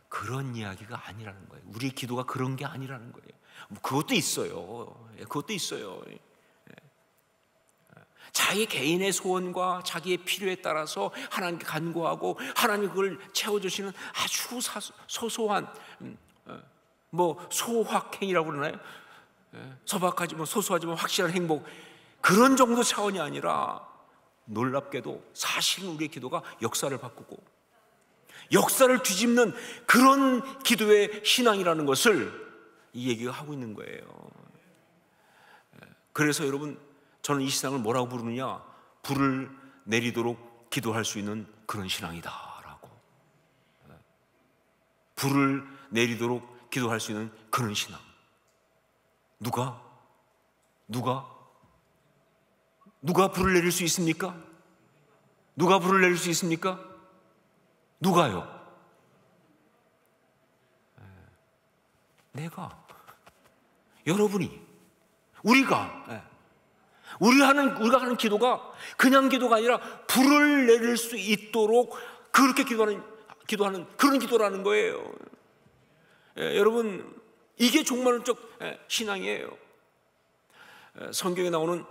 그런 이야기가 아니라는 거예요. 우리의 기도가 그런 게 아니라는 거예요. 그것도 있어요. 그것도 있어요. 자기 개인의 소원과 자기의 필요에 따라서 하나님께 간구하고 하나님 그걸 채워주시는 아주 소소한 소확행이라고 그러나요? 소소하지만 확실한 행복, 그런 정도 차원이 아니라 놀랍게도 사실은 우리의 기도가 역사를 바꾸고 역사를 뒤집는 그런 기도의 신앙이라는 것을 이 얘기가 하고 있는 거예요. 그래서 여러분, 저는 이 신앙을 뭐라고 부르느냐, 불을 내리도록 기도할 수 있는 그런 신앙이다라고. 불을 내리도록 기도할 수 있는 그런 신앙. 누가 불을 내릴 수 있습니까? 누가 불을 내릴 수 있습니까? 누가요? 내가, 여러분이, 우리가 하는 기도가 그냥 기도가 아니라 불을 내릴 수 있도록 그렇게 기도하는 그런 기도라는 거예요. 여러분, 이게 종말론적 신앙이에요. 성경에 나오는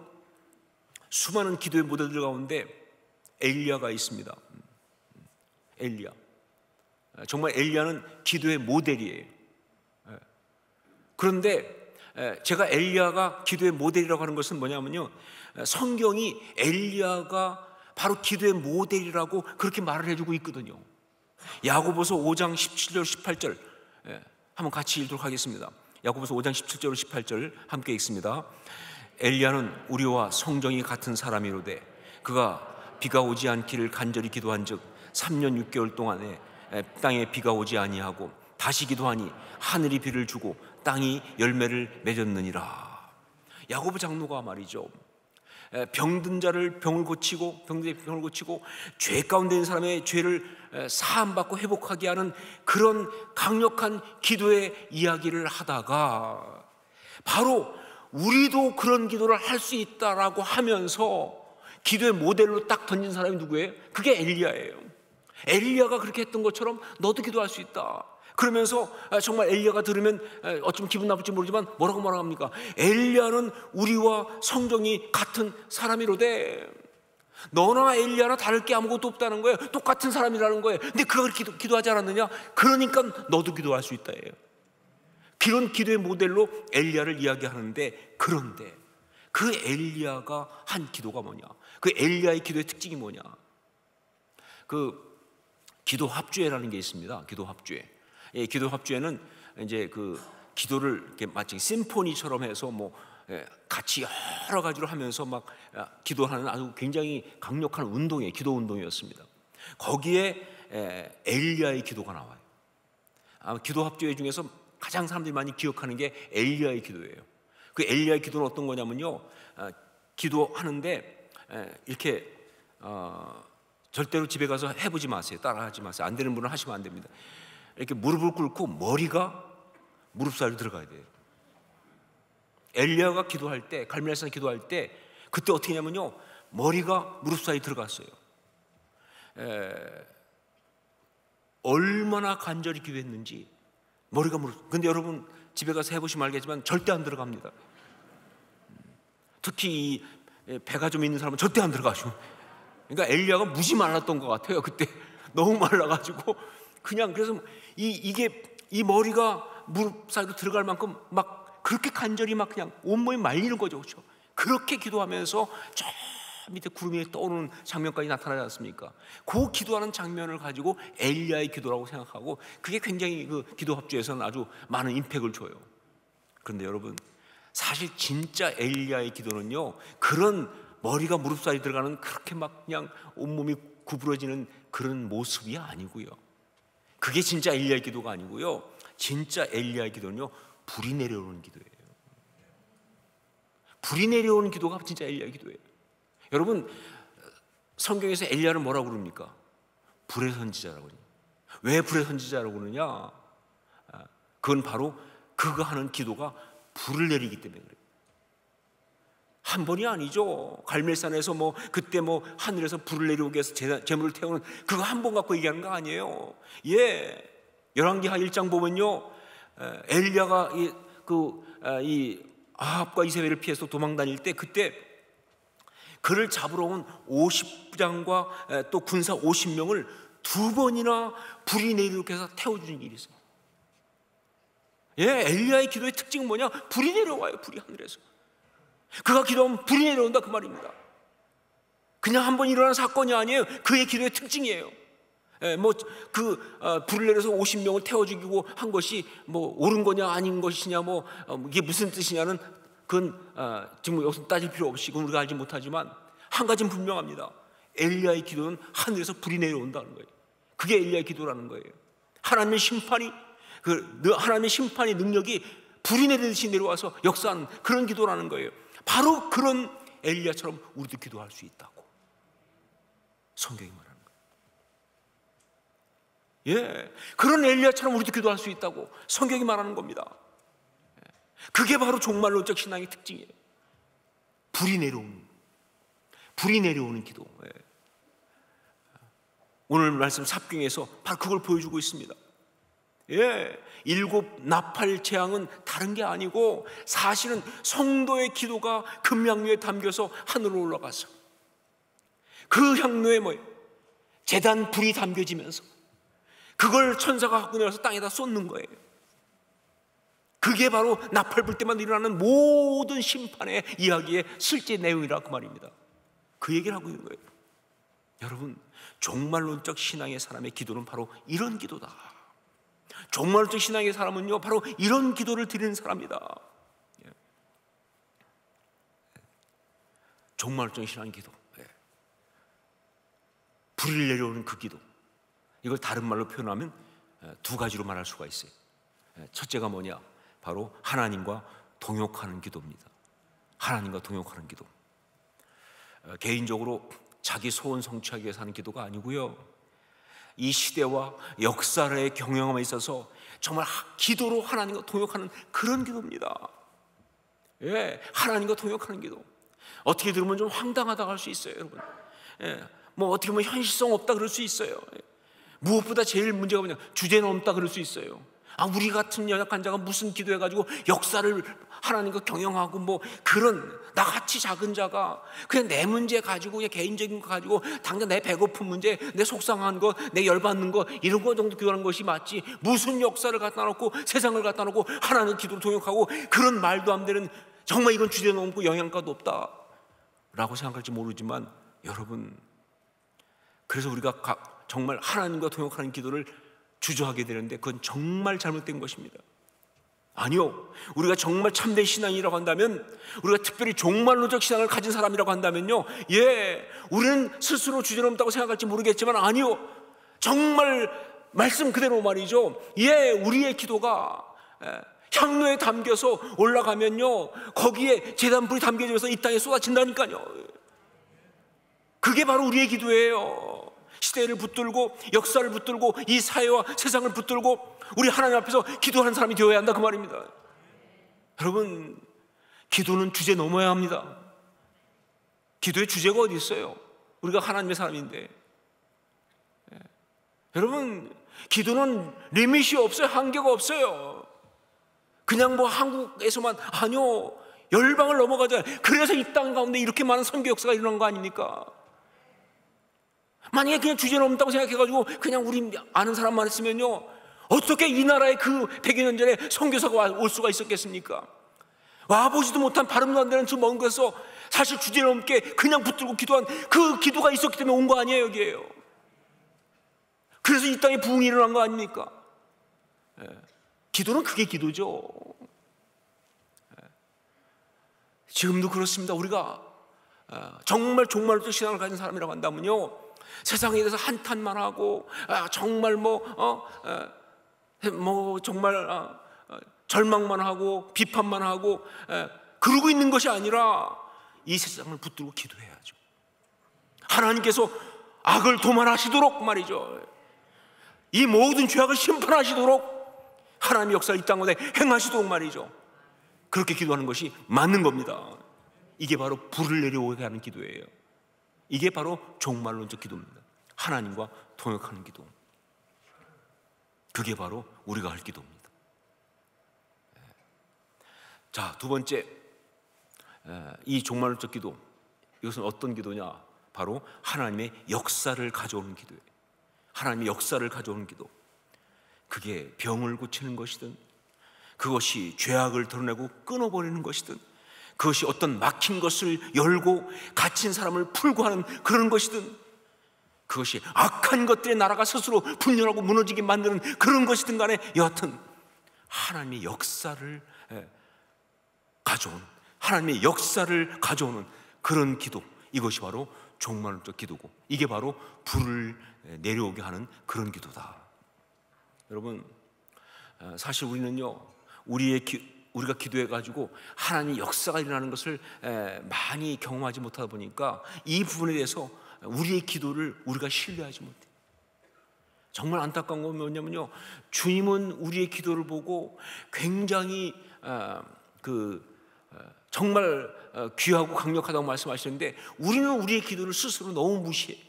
수많은 기도의 모델들 가운데 엘리야가 있습니다. 엘리야, 정말 엘리야는 기도의 모델이에요. 그런데 제가 엘리야가 기도의 모델이라고 하는 것은 뭐냐면요, 성경이 엘리야가 바로 기도의 모델이라고 그렇게 말을 해주고 있거든요. 야고보서 5장 17절 18절 한번 같이 읽도록 하겠습니다. 야고보서 5장 17절 18절 함께 읽습니다. 엘리야는 우리와 성정이 같은 사람이로되 그가 비가 오지 않기를 간절히 기도한즉 3년 6개월 동안에 땅에 비가 오지 아니하고 다시 기도하니 하늘이 비를 주고 땅이 열매를 맺었느니라. 야고보 장로가 말이죠, 병든 자를 병을 고치고 죄 가운데 있는 사람의 죄를 사함받고 회복하게 하는 그런 강력한 기도의 이야기를 하다가 바로 우리도 그런 기도를 할 수 있다라고 하면서 기도의 모델로 딱 던진 사람이 누구예요? 그게 엘리야예요. 엘리야가 그렇게 했던 것처럼 너도 기도할 수 있다. 그러면서 정말 엘리야가 들으면 어쩌면 기분 나쁠지 모르지만 뭐라고 합니까? 엘리야는 우리와 성정이 같은 사람이로되 너나 엘리야나 다를 게 아무것도 없다는 거예요. 똑같은 사람이라는 거예요. 근데 그걸 기도하지 않았느냐? 그러니까 너도 기도할 수 있다예요. 그런 기도의 모델로 엘리야를 이야기하는데, 그런데 그 엘리야가 한 기도가 뭐냐? 그 엘리야의 기도의 특징이 뭐냐? 그 기도 합주회라는 게 있습니다. 기도 합주회. 예, 기도 합주회는 이제 그 기도를 이렇게 마치 심포니처럼 해서 뭐 같이 여러 가지로 하면서 막 기도하는 아주 굉장히 강력한 운동이에요. 기도 운동이었습니다. 거기에 엘리야의 기도가 나와요. 기도 합주회 중에서 가장 사람들이 많이 기억하는 게 엘리야의 기도예요. 그 엘리야의 기도는 어떤 거냐면요, 기도하는데 이렇게 절대로 집에 가서 해보지 마세요. 따라하지 마세요. 안 되는 분은 하시면 안 됩니다. 이렇게 무릎을 꿇고 머리가 무릎 사이로 들어가야 돼요. 엘리야가 기도할 때, 갈멜산에 기도할 때 그때 어떻게 하냐면요, 머리가 무릎 사이에 들어갔어요. 얼마나 간절히 기도했는지 머리가 무릎. 근데 여러분 집에 가서 해보시면 알겠지만 절대 안 들어갑니다. 특히 배가 좀 있는 사람은 절대 안 들어가죠. 그러니까 엘리야가 무지 말랐던 것 같아요. 그때 너무 말라가지고 그냥, 그래서 이 머리가 무릎 사이로 들어갈 만큼 막 그렇게 간절히 막 그냥 온몸이 말리는 거죠. 그렇죠? 그렇게 기도하면서 저 밑에 구름이 떠오르는 장면까지 나타나지 않습니까? 그 기도하는 장면을 가지고 엘리야의 기도라고 생각하고, 그게 굉장히 그 기도 합주에서는 아주 많은 임팩을 줘요. 그런데 여러분, 사실 진짜 엘리야의 기도는요, 그런 머리가 무릎 사이에 들어가는 그렇게 막 그냥 온몸이 구부러지는 그런 모습이 아니고요. 그게 진짜 엘리야의 기도가 아니고요. 진짜 엘리야의 기도는요, 불이 내려오는 기도예요. 불이 내려오는 기도가 진짜 엘리야의 기도예요. 여러분, 성경에서 엘리야를 뭐라고 그럽니까? 불의 선지자라고 그래요. 왜 불의 선지자라고 그러느냐? 그건 바로 그가 하는 기도가 불을 내리기 때문에 그래요. 한 번이 아니죠. 갈멜산에서 뭐 그때 뭐 하늘에서 불을 내려오게 해서 제물을 태우는 그거 한 번 갖고 얘기하는 거 아니에요. 예, 열왕기하 1장 보면요, 엘리야가 이 아합과 이세벨을 피해서 도망 다닐 때, 그때 그를 잡으러 온 50장과 또 군사 50명을 2번이나 불이 내리게 해서 태워주는 일이 있어요. 예, 엘리야의 기도의 특징은 뭐냐? 불이 내려와요. 불이 하늘에서. 그가 기도하면 불이 내려온다, 그 말입니다. 그냥 한 번 일어난 사건이 아니에요. 그의 기도의 특징이에요. 불을 내려서 50명을 태워 죽이고 한 것이 뭐 옳은 거냐 아닌 것이냐 이게 무슨 뜻이냐는 그건 지금 여기서 따질 필요 없이 그건 우리가 알지 못하지만 한 가지는 분명합니다. 엘리야의 기도는 하늘에서 불이 내려온다는 거예요. 그게 엘리야의 기도라는 거예요. 하나님의 심판이 능력이 불이 내리듯이 내려와서 역사하는 그런 기도라는 거예요. 바로 그런 엘리야처럼 우리도 기도할 수 있다고 성경이 말하는 거예요. 예, 그런 엘리야처럼 우리도 기도할 수 있다고 성경이 말하는 겁니다. 그게 바로 종말론적 신앙의 특징이에요. 불이 내려오는 기도. 예. 오늘 말씀 삽경에서 바로 그걸 보여주고 있습니다. 예, 7 나팔 재앙은 다른 게 아니고 사실은 성도의 기도가 금향로에 담겨서 하늘로 올라가서 그 향로에 뭐예요? 제단 불이 담겨지면서 그걸 천사가 갖고 내려서 땅에다 쏟는 거예요. 그게 바로 나팔 불 때만 일어나는 모든 심판의 이야기의 실제 내용이라 그 말입니다. 그 얘기를 하고 있는 거예요. 여러분, 종말론적 신앙의 사람의 기도는 바로 이런 기도다. 종말론적 신앙의 사람은요, 바로 이런 기도를 드리는 사람이다. 종말론적 신앙의 기도, 불이 내려오는 그 기도, 이걸 다른 말로 표현하면 2가지로 말할 수가 있어요. 첫째가 뭐냐? 바로 하나님과 동역하는 기도입니다. 하나님과 동역하는 기도. 개인적으로 자기 소원 성취하기 위해서 하는 기도가 아니고요, 이 시대와 역사의 경영함에 있어서 정말 기도로 하나님과 동역하는 그런 기도입니다. 예, 하나님과 동역하는 기도. 어떻게 들으면 좀 황당하다고 할 수 있어요, 여러분. 예, 뭐 어떻게 보면 현실성 없다 그럴 수 있어요. 무엇보다 제일 문제가 뭐냐? 주제는 없다 그럴 수 있어요. 우리 같은 연약한 자가 무슨 기도해가지고 역사를 하나님과 경영하고 뭐 그런 나같이 작은 자가 그냥 내 문제 가지고 그냥 개인적인 거 가지고 당장 내 배고픈 문제, 내 속상한 거, 내 열받는 거 이런 거 정도 기도하는 것이 맞지, 무슨 역사를 갖다 놓고 세상을 갖다 놓고 하나님 기도를 동역하고 그런 말도 안 되는, 정말 이건 주제넘고 영향가도 없다 라고 생각할지 모르지만 여러분, 그래서 우리가 정말 하나님과 동역하는 기도를 주저하게 되는데 그건 정말 잘못된 것입니다. 아니요, 우리가 정말 참된 신앙이라고 한다면, 우리가 특별히 종말론적 신앙을 가진 사람이라고 한다면요, 우리는 스스로 주제넘다고 생각할지 모르겠지만 아니요, 정말 말씀 그대로 말이죠. 우리의 기도가 향로에 담겨서 올라가면요, 거기에 제단불이 담겨져서 이 땅에 쏟아진다니까요. 그게 바로 우리의 기도예요. 시대를 붙들고 역사를 붙들고 이 사회와 세상을 붙들고 우리 하나님 앞에서 기도하는 사람이 되어야 한다, 그 말입니다. 여러분, 기도는 주제 넘어야 합니다. 기도의 주제가 어디 있어요? 우리가 하나님의 사람인데. 여러분, 기도는 리밋이 없어요. 한계가 없어요. 그냥 뭐 한국에서만, 아니요, 열방을 넘어가자. 그래서 이 땅 가운데 이렇게 많은 선교 역사가 일어난 거 아닙니까? 만약에 그냥 주제 넘다고 생각해가지고 그냥 우리 아는 사람만 있으면요, 어떻게 이 나라에 그 100여 년 전에 선교사가 올 수가 있었겠습니까? 와보지도 못한 발음도 안 되는 저 먼 곳에서 사실 주제 넘게 그냥 붙들고 기도한 그 기도가 있었기 때문에 온 거 아니에요, 여기에요. 그래서 이 땅에 부흥이 일어난 거 아닙니까? 기도는 그게 기도죠. 지금도 그렇습니다. 우리가 정말 종말론적 신앙을 가진 사람이라고 한다면요, 세상에 대해서 한탄만 하고 정말 정말 절망만 하고 비판만 하고 그러고 있는 것이 아니라 이 세상을 붙들고 기도해야죠. 하나님께서 악을 도말하시도록 말이죠, 이 모든 죄악을 심판하시도록 하나님의 역사를 이 땅 가운데 행하시도록 말이죠, 그렇게 기도하는 것이 맞는 겁니다. 이게 바로 불을 내려오게 하는 기도예요. 이게 바로 종말론적 기도입니다. 하나님과 통역하는 기도. 그게 바로 우리가 할 기도입니다. 자, 두 번째, 이 종말론적 기도, 이것은 어떤 기도냐? 바로 하나님의 역사를 가져오는 기도예요. 하나님의 역사를 가져오는 기도. 그게 병을 고치는 것이든, 그것이 죄악을 드러내고 끊어버리는 것이든, 그것이 어떤 막힌 것을 열고 갇힌 사람을 풀고 하는 그런 것이든, 그것이 악한 것들의 나라가 스스로 분열하고 무너지게 만드는 그런 것이든 간에 여하튼 하나님의 역사를 가져오는, 하나님의 역사를 가져오는 그런 기도, 이것이 바로 종말론적 기도고, 이게 바로 불을 내려오게 하는 그런 기도다. 여러분, 사실 우리는요, 우리가 기도해가지고 하나님의 역사가 일어나는 것을 많이 경험하지 못하다 보니까 이 부분에 대해서 우리의 기도를 우리가 신뢰하지 못해요. 정말 안타까운 건 뭐냐면요, 주님은 우리의 기도를 보고 굉장히 정말 귀하고 강력하다고 말씀하시는데 우리는 우리의 기도를 스스로 너무 무시해요.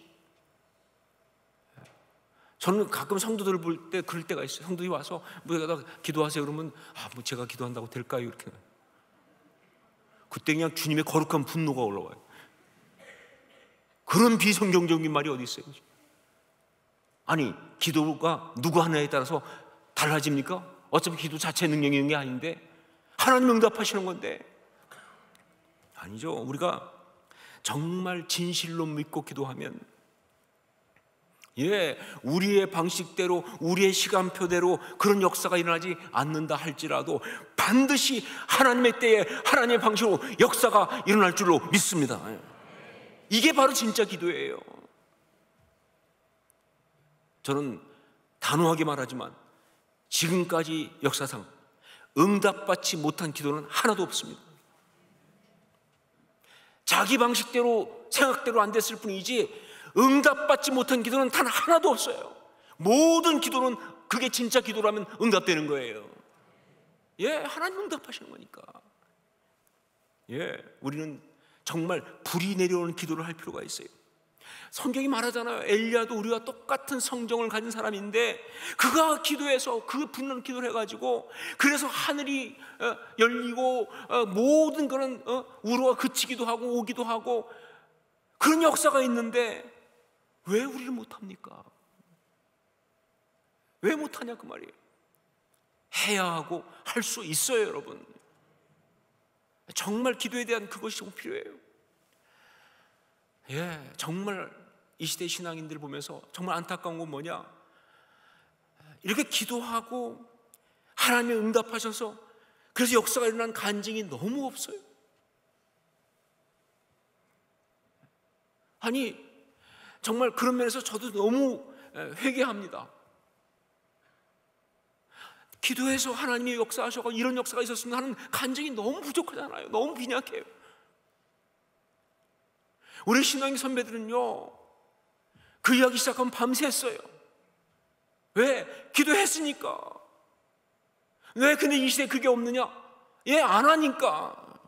저는 가끔 성도들을 볼 때 그럴 때가 있어요. 성도들이 와서 뭐에다 기도하세요 그러면 뭐 제가 기도한다고 될까요? 이렇게. 그때 그냥 주님의 거룩한 분노가 올라와요. 그런 비성경적인 말이 어디 있어요? 아니, 기도가 누구 하나에 따라서 달라집니까? 어차피 기도 자체 능력이 있는 게 아닌데, 하나님 응답하시는 건데. 아니죠. 우리가 정말 진실로 믿고 기도하면, 우리의 방식대로 우리의 시간표대로 그런 역사가 일어나지 않는다 할지라도 반드시 하나님의 때에 하나님의 방식으로 역사가 일어날 줄로 믿습니다. 이게 바로 진짜 기도예요. 저는 단호하게 말하지만 지금까지 역사상 응답받지 못한 기도는 하나도 없습니다. 자기 방식대로 생각대로 안 됐을 뿐이지 응답받지 못한 기도는 단 하나도 없어요. 모든 기도는 그게 진짜 기도라면 응답되는 거예요. 하나님 응답하시는 거니까. 우리는 정말 불이 내려오는 기도를 할 필요가 있어요. 성경이 말하잖아요. 엘리야도 우리와 똑같은 성정을 가진 사람인데 그가 기도해서 그 분노를 기도를 해가지고 그래서 하늘이 열리고 모든 그런 우로가 그치기도 하고 오기도 하고 그런 역사가 있는데 왜 우리를 못합니까? 왜 못하냐 그 말이에요. 해야 하고 할 수 있어요, 여러분. 정말 기도에 대한 그것이 좀 필요해요. 예, 정말 이 시대 신앙인들 보면서 정말 안타까운 건 뭐냐? 이렇게 기도하고 하나님이 응답하셔서 그래서 역사가 일어난 간증이 너무 없어요. 아니 정말 그런 면에서 저도 너무 회개합니다. 기도해서 하나님이 역사하셔서 이런 역사가 있었으면 하는 간증이 너무 부족하잖아요. 너무 빈약해요. 우리 신앙의 선배들은요 그 이야기 시작하면 밤새었어요. 왜? 기도했으니까. 왜 근데 이 시대에 그게 없느냐? 예, 안 하니까.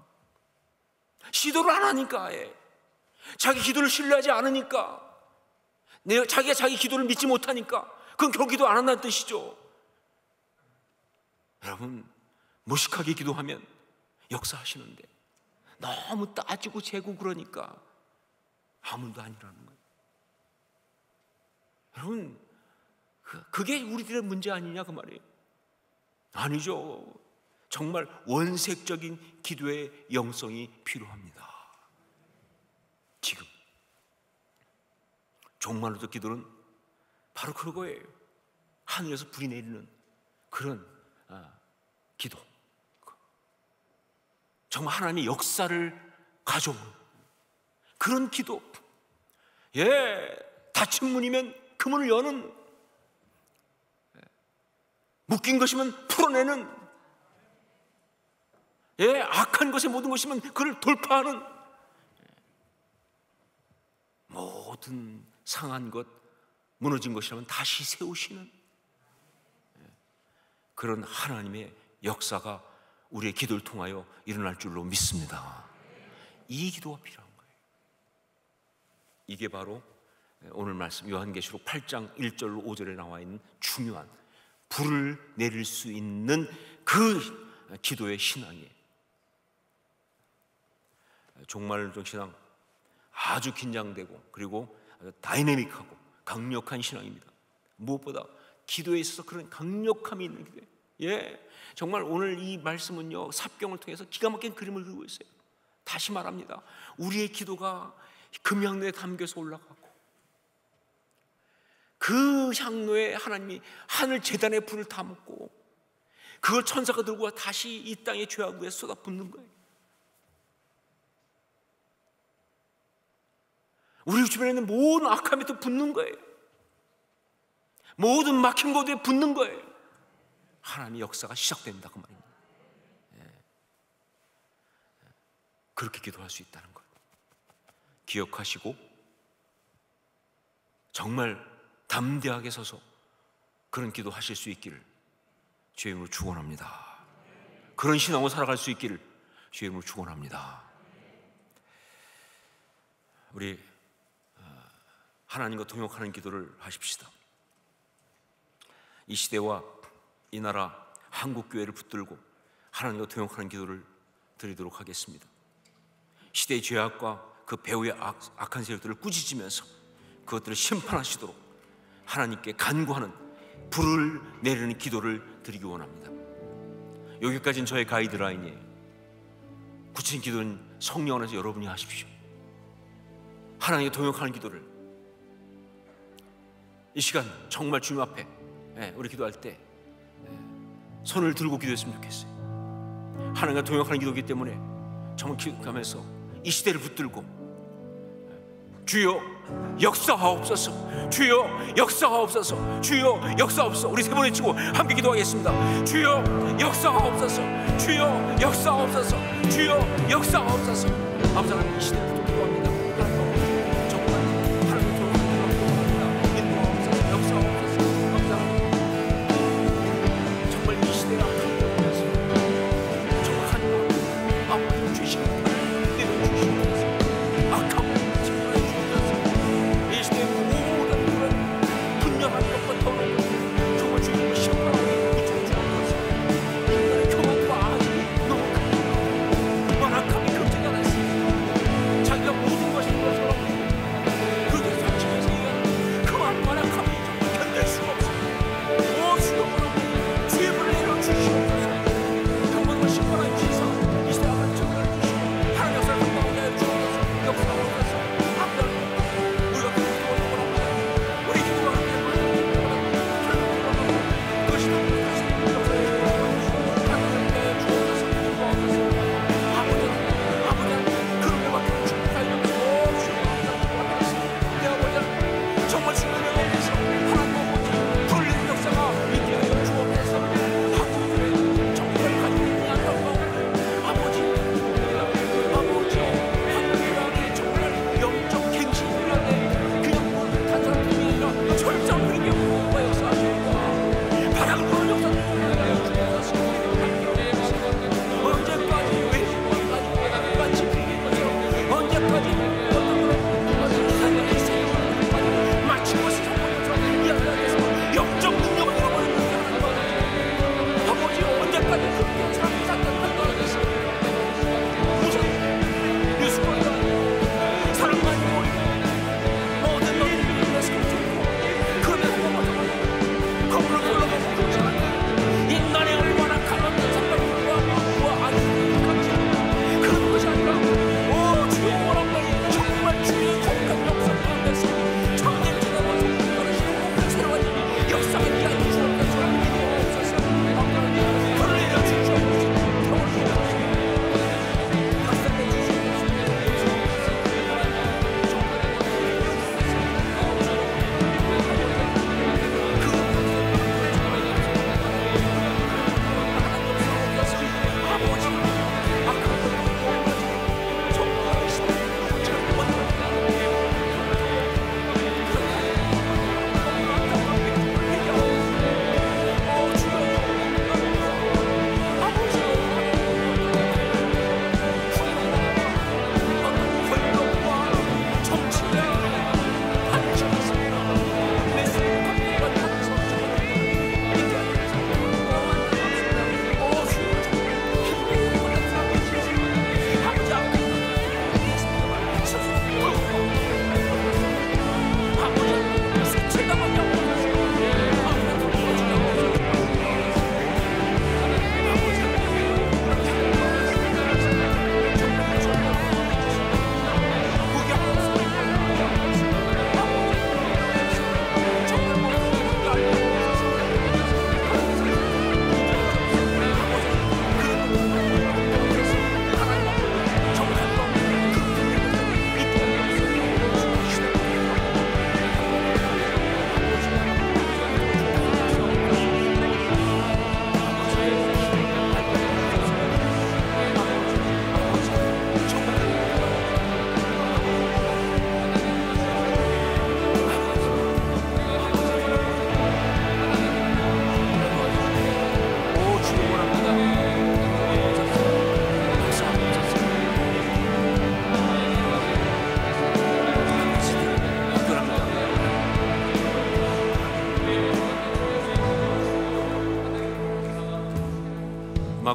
시도를 안 하니까. 예. 자기 기도를 신뢰하지 않으니까. 자기가 자기 기도를 믿지 못하니까. 그건 결국 기도 안 한다는 뜻이죠. 여러분, 무식하게 기도하면 역사하시는데 너무 따지고 재고 그러니까 아무 일도 아니라는 거예요. 여러분, 그게 우리들의 문제 아니냐 그 말이에요. 아니죠. 정말 원색적인 기도의 영성이 필요합니다. 지금 종말로도 기도는 바로 그거예요. 하늘에서 불이 내리는 그런 기도. 정말 하나님의 역사를 가져오는 그런 기도. 예, 닫힌 문이면 그 문을 여는, 묶인 것이면 풀어내는, 예, 악한 것의 모든 것이면 그를 돌파하는, 모든 상한 것, 무너진 것이라면 다시 세우시는 그런 하나님의 역사가 우리의 기도를 통하여 일어날 줄로 믿습니다. 이 기도가 필요한 거예요. 이게 바로 오늘 말씀 요한계시록 8장 1절로 5절에 나와 있는 중요한 불을 내릴 수 있는 그 기도의 신앙이에요. 종말적 신앙 아주 긴장되고 그리고 아주 다이내믹하고 강력한 신앙입니다. 무엇보다 기도에 있어서 그런 강력함이 있는 기도예요. 예, 정말 오늘 이 말씀은요 삽경을 통해서 기가 막힌 그림을 그리고 있어요. 다시 말합니다. 우리의 기도가 금향로에 담겨서 올라가고 그 향로에 하나님이 하늘 제단의 불을 담고 그걸 천사가 들고 와 다시 이 땅의 죄악에 쏟아붓는 거예요. 우리 주변에 있는 모든 악함이 또 붙는 거예요. 모든 막힌 곳에 붙는 거예요. 하나님의 역사가 시작된다 그 말입니다. 예. 그렇게 기도할 수 있다는 것 기억하시고 정말 담대하게 서서 그런 기도하실 수 있기를 주의 이름으로 축원합니다. 그런 신앙으로 살아갈 수 있기를 주의 이름으로 축원합니다. 우리 하나님과 동역하는 기도를 하십시다. 이 시대와 이 나라 한국교회를 붙들고 하나님과 동역하는 기도를 드리도록 하겠습니다. 시대의 죄악과 그 배후의 악한 세력들을 꾸짖으면서 그것들을 심판하시도록 하나님께 간구하는 불을 내리는 기도를 드리기 원합니다. 여기까지는 저의 가이드라인이에요. 구체적인 기도는 성령 안에서 여러분이 하십시오. 하나님께 동역하는 기도를 이 시간 정말 주님 앞에 우리 기도할 때 손을 들고 기도했으면 좋겠어요. 하나님과 동역하는 기도이기 때문에 정말 기도하면서 이 시대를 붙들고 주여 역사하옵소서, 주여 역사하옵소서, 주여 역사하옵소서. 우리 세 번 외치고 함께 기도하겠습니다. 주여 역사하옵소서, 주여 역사하옵소서, 주여 역사하옵소서. 아버지 하나님, 이 시대를 붙들고 기도합니다. 정말 하나님과 동역합니다. 인도하옵소서, 역사하옵소서. 아버지 하나님, 정말 이 시대가 정말 하나님 아버지 주시옵소서. 악함을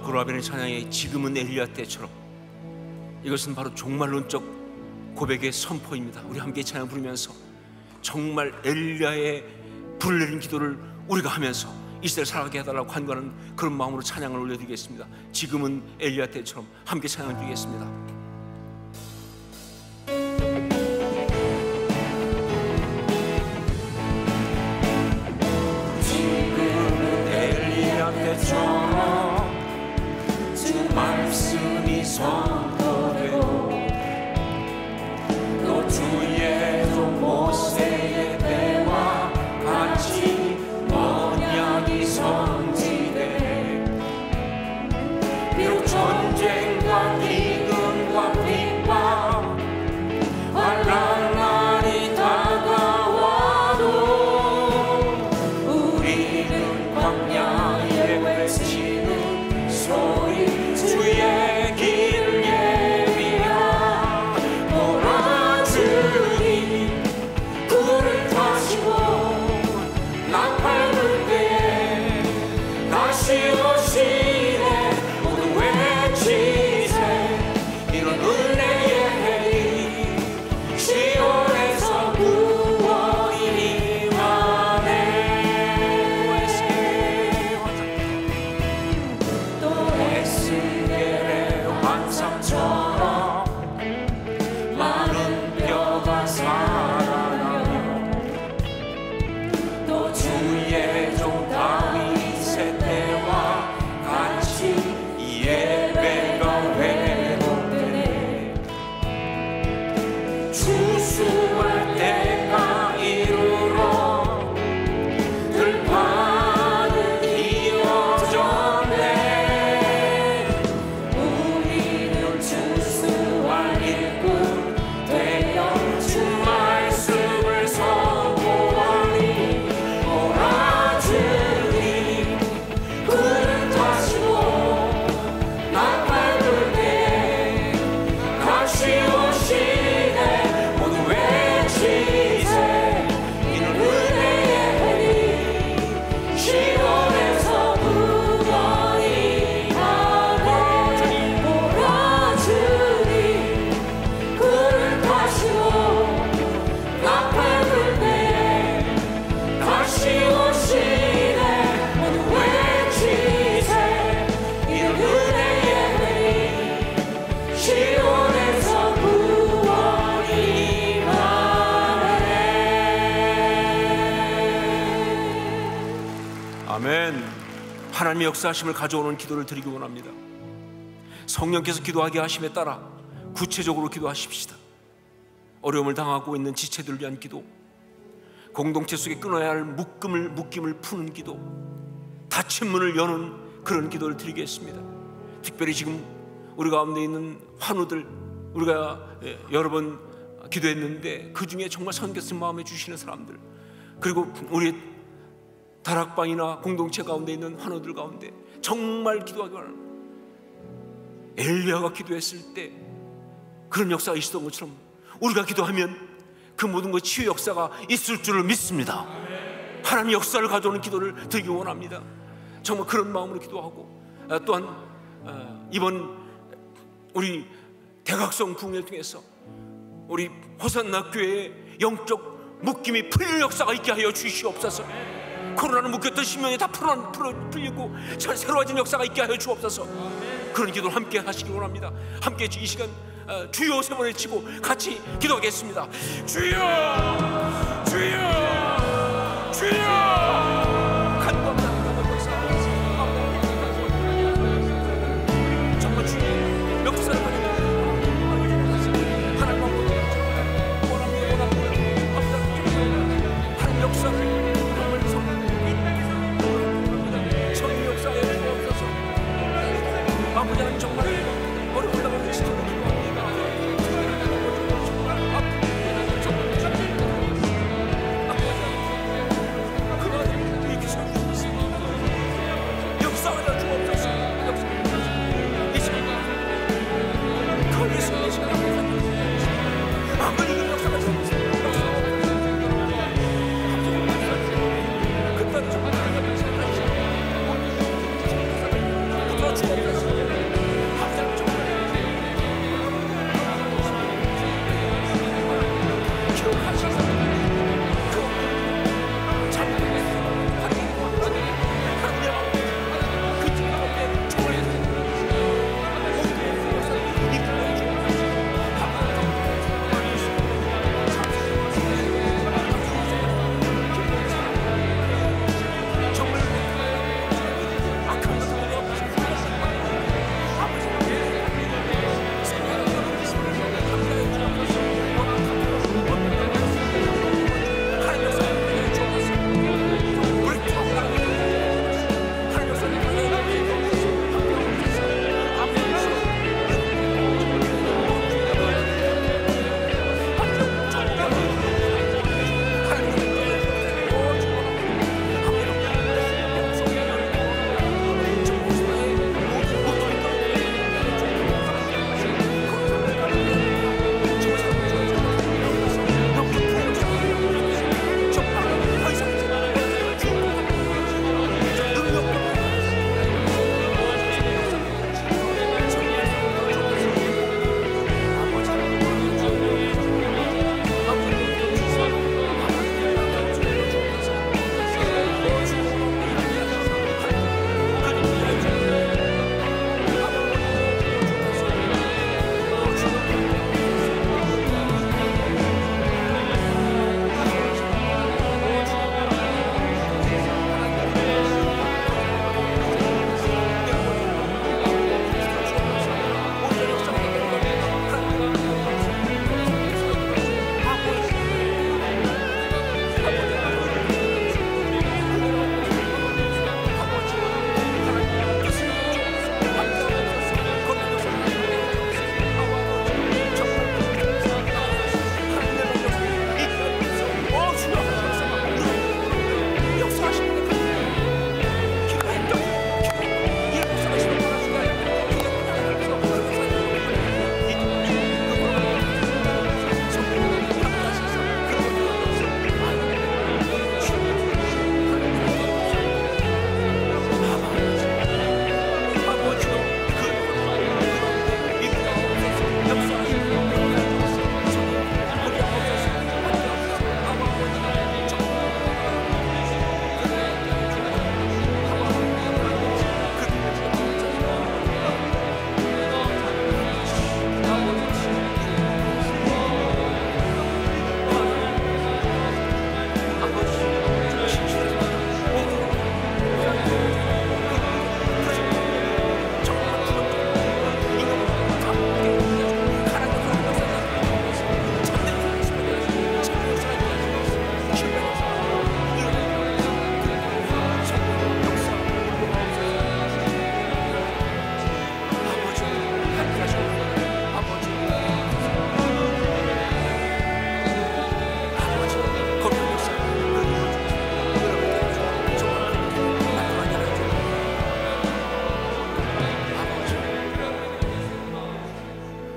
고라베는 찬양의 지금은 엘리야 때처럼, 이것은 바로 종말론적 고백의 선포입니다. 우리 함께 찬양 부르면서 정말 엘리야의 불을 내린 기도를 우리가 하면서 이 시대를 살아가게 해달라고 간구하는 그런 마음으로 찬양을 올려드리겠습니다. 지금은 엘리야 때처럼 함께 찬양을 드리겠습니다. 지금은 엘리야 때처럼 주 말씀이 선포되고 또 주의 종 모세의 때와 같이 언약이 성취되네. 비록 전쟁과 기근과 핍박 환난 날이 다가와도 우리는 광야에 외치는 소리 주의 길 예비하 몰아주니 구를 타시고 나팔 불 때에 다시 오시네. 모두 외치세 이런 은혜의 해리 시온에서 구원이 임하네. 또 에스겔의 환상처럼 많은 뼈가 살아나며 또 주의 종 다윗의 때와 같이 이 예배가 회복되네. 추수할 때가 이르러 들판은 이어졌네. 우리는 추수할 일꾼 되어 주 말씀을 선포하니 몰아주니 구름 타시고 나팔 불 때에 다시 오시네. 모두 외치세 이는 은혜의 해리 시온에서 구원이 임하네. 몰아주니 구름 타시고 나팔 불 때에 다시 오시네. 모두 외치세 이는 은혜의 해리 시온에서 구원이 임하네. 아멘. 하나님의 역사하심을 가져오는 기도를 드리기 원합니다. 성령께서 기도하게 하심에 따라 구체적으로 기도하십시다. 어려움을 당하고 있는 지체들을 위한 기도, 공동체 속에 끊어야 할 묶임을 푸는 기도, 닫힌 문을 여는 그런 기도를 드리겠습니다. 특별히 지금 우리 가운데 있는 환우들, 우리가 여러 번 기도했는데 그 중에 정말 선교씀 마음에 주시는 사람들, 그리고 우리 다락방이나 공동체 가운데 있는 환우들 가운데 정말 기도하기 원합니다. 엘리야가 기도했을 때 그런 역사가 있었던 것처럼 우리가 기도하면 그 모든 것 치유 역사가 있을 줄을 믿습니다. 하나님 역사를 가져오는 기도를 드리기 원합니다. 정말 그런 마음으로 기도하고, 또한 이번 우리 대각성 부흥회를 통해서 우리 호산나 교회의 영적 묶임이 풀릴 역사가 있게 하여 주시옵소서. 코로나로 묶였던 심령이 다 풀리고 새로워진 역사가 있게 하여 주옵소서. 그런 기도를 함께 하시기 원합니다. 함께 이 시간 주여 세 번 외치고 같이 기도하겠습니다. 주여, 주여, 주여. 정말 주의 역사를 하나님 하나님 역사를 성령 역사에 주옵소서. 아버지 하나님 정말 어려운 당하는 시도를 기도합니다. 정말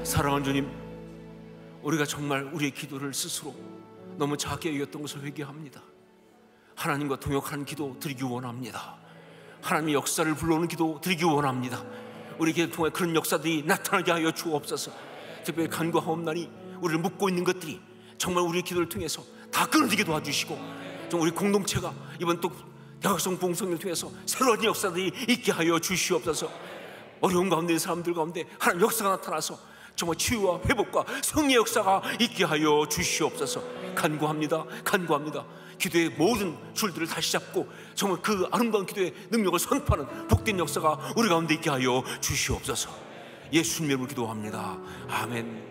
사랑하는 주님, 우리가 정말 우리의 기도를 스스로 너무 작게 여겼던 것을 회개합니다. 하나님과 동역하는 기도 드리기 원합니다. 하나님의 역사를 불러오는 기도 드리기 원합니다. 우리 기도 통해 그런 역사들이 나타나게 하여 주옵소서. 특별히 간구하옵나니 우리를 묶고 있는 것들이 정말 우리의 기도를 통해서 다 끊어지게 도와주시고, 좀 우리 공동체가 이번 또 대각성 봉성을 통해서 새로운 역사들이 있게 하여 주시옵소서. 어려운 가운데 있는 사람들 가운데 하나님 역사가 나타나서 정말 치유와 회복과 승리의 역사가 있게 하여 주시옵소서. 간구합니다. 간구합니다. 기도의 모든 줄들을 다시 잡고 정말 그 아름다운 기도의 능력을 선포하는 복된 역사가 우리 가운데 있게 하여 주시옵소서. 예수님 이름으로 기도합니다. 아멘.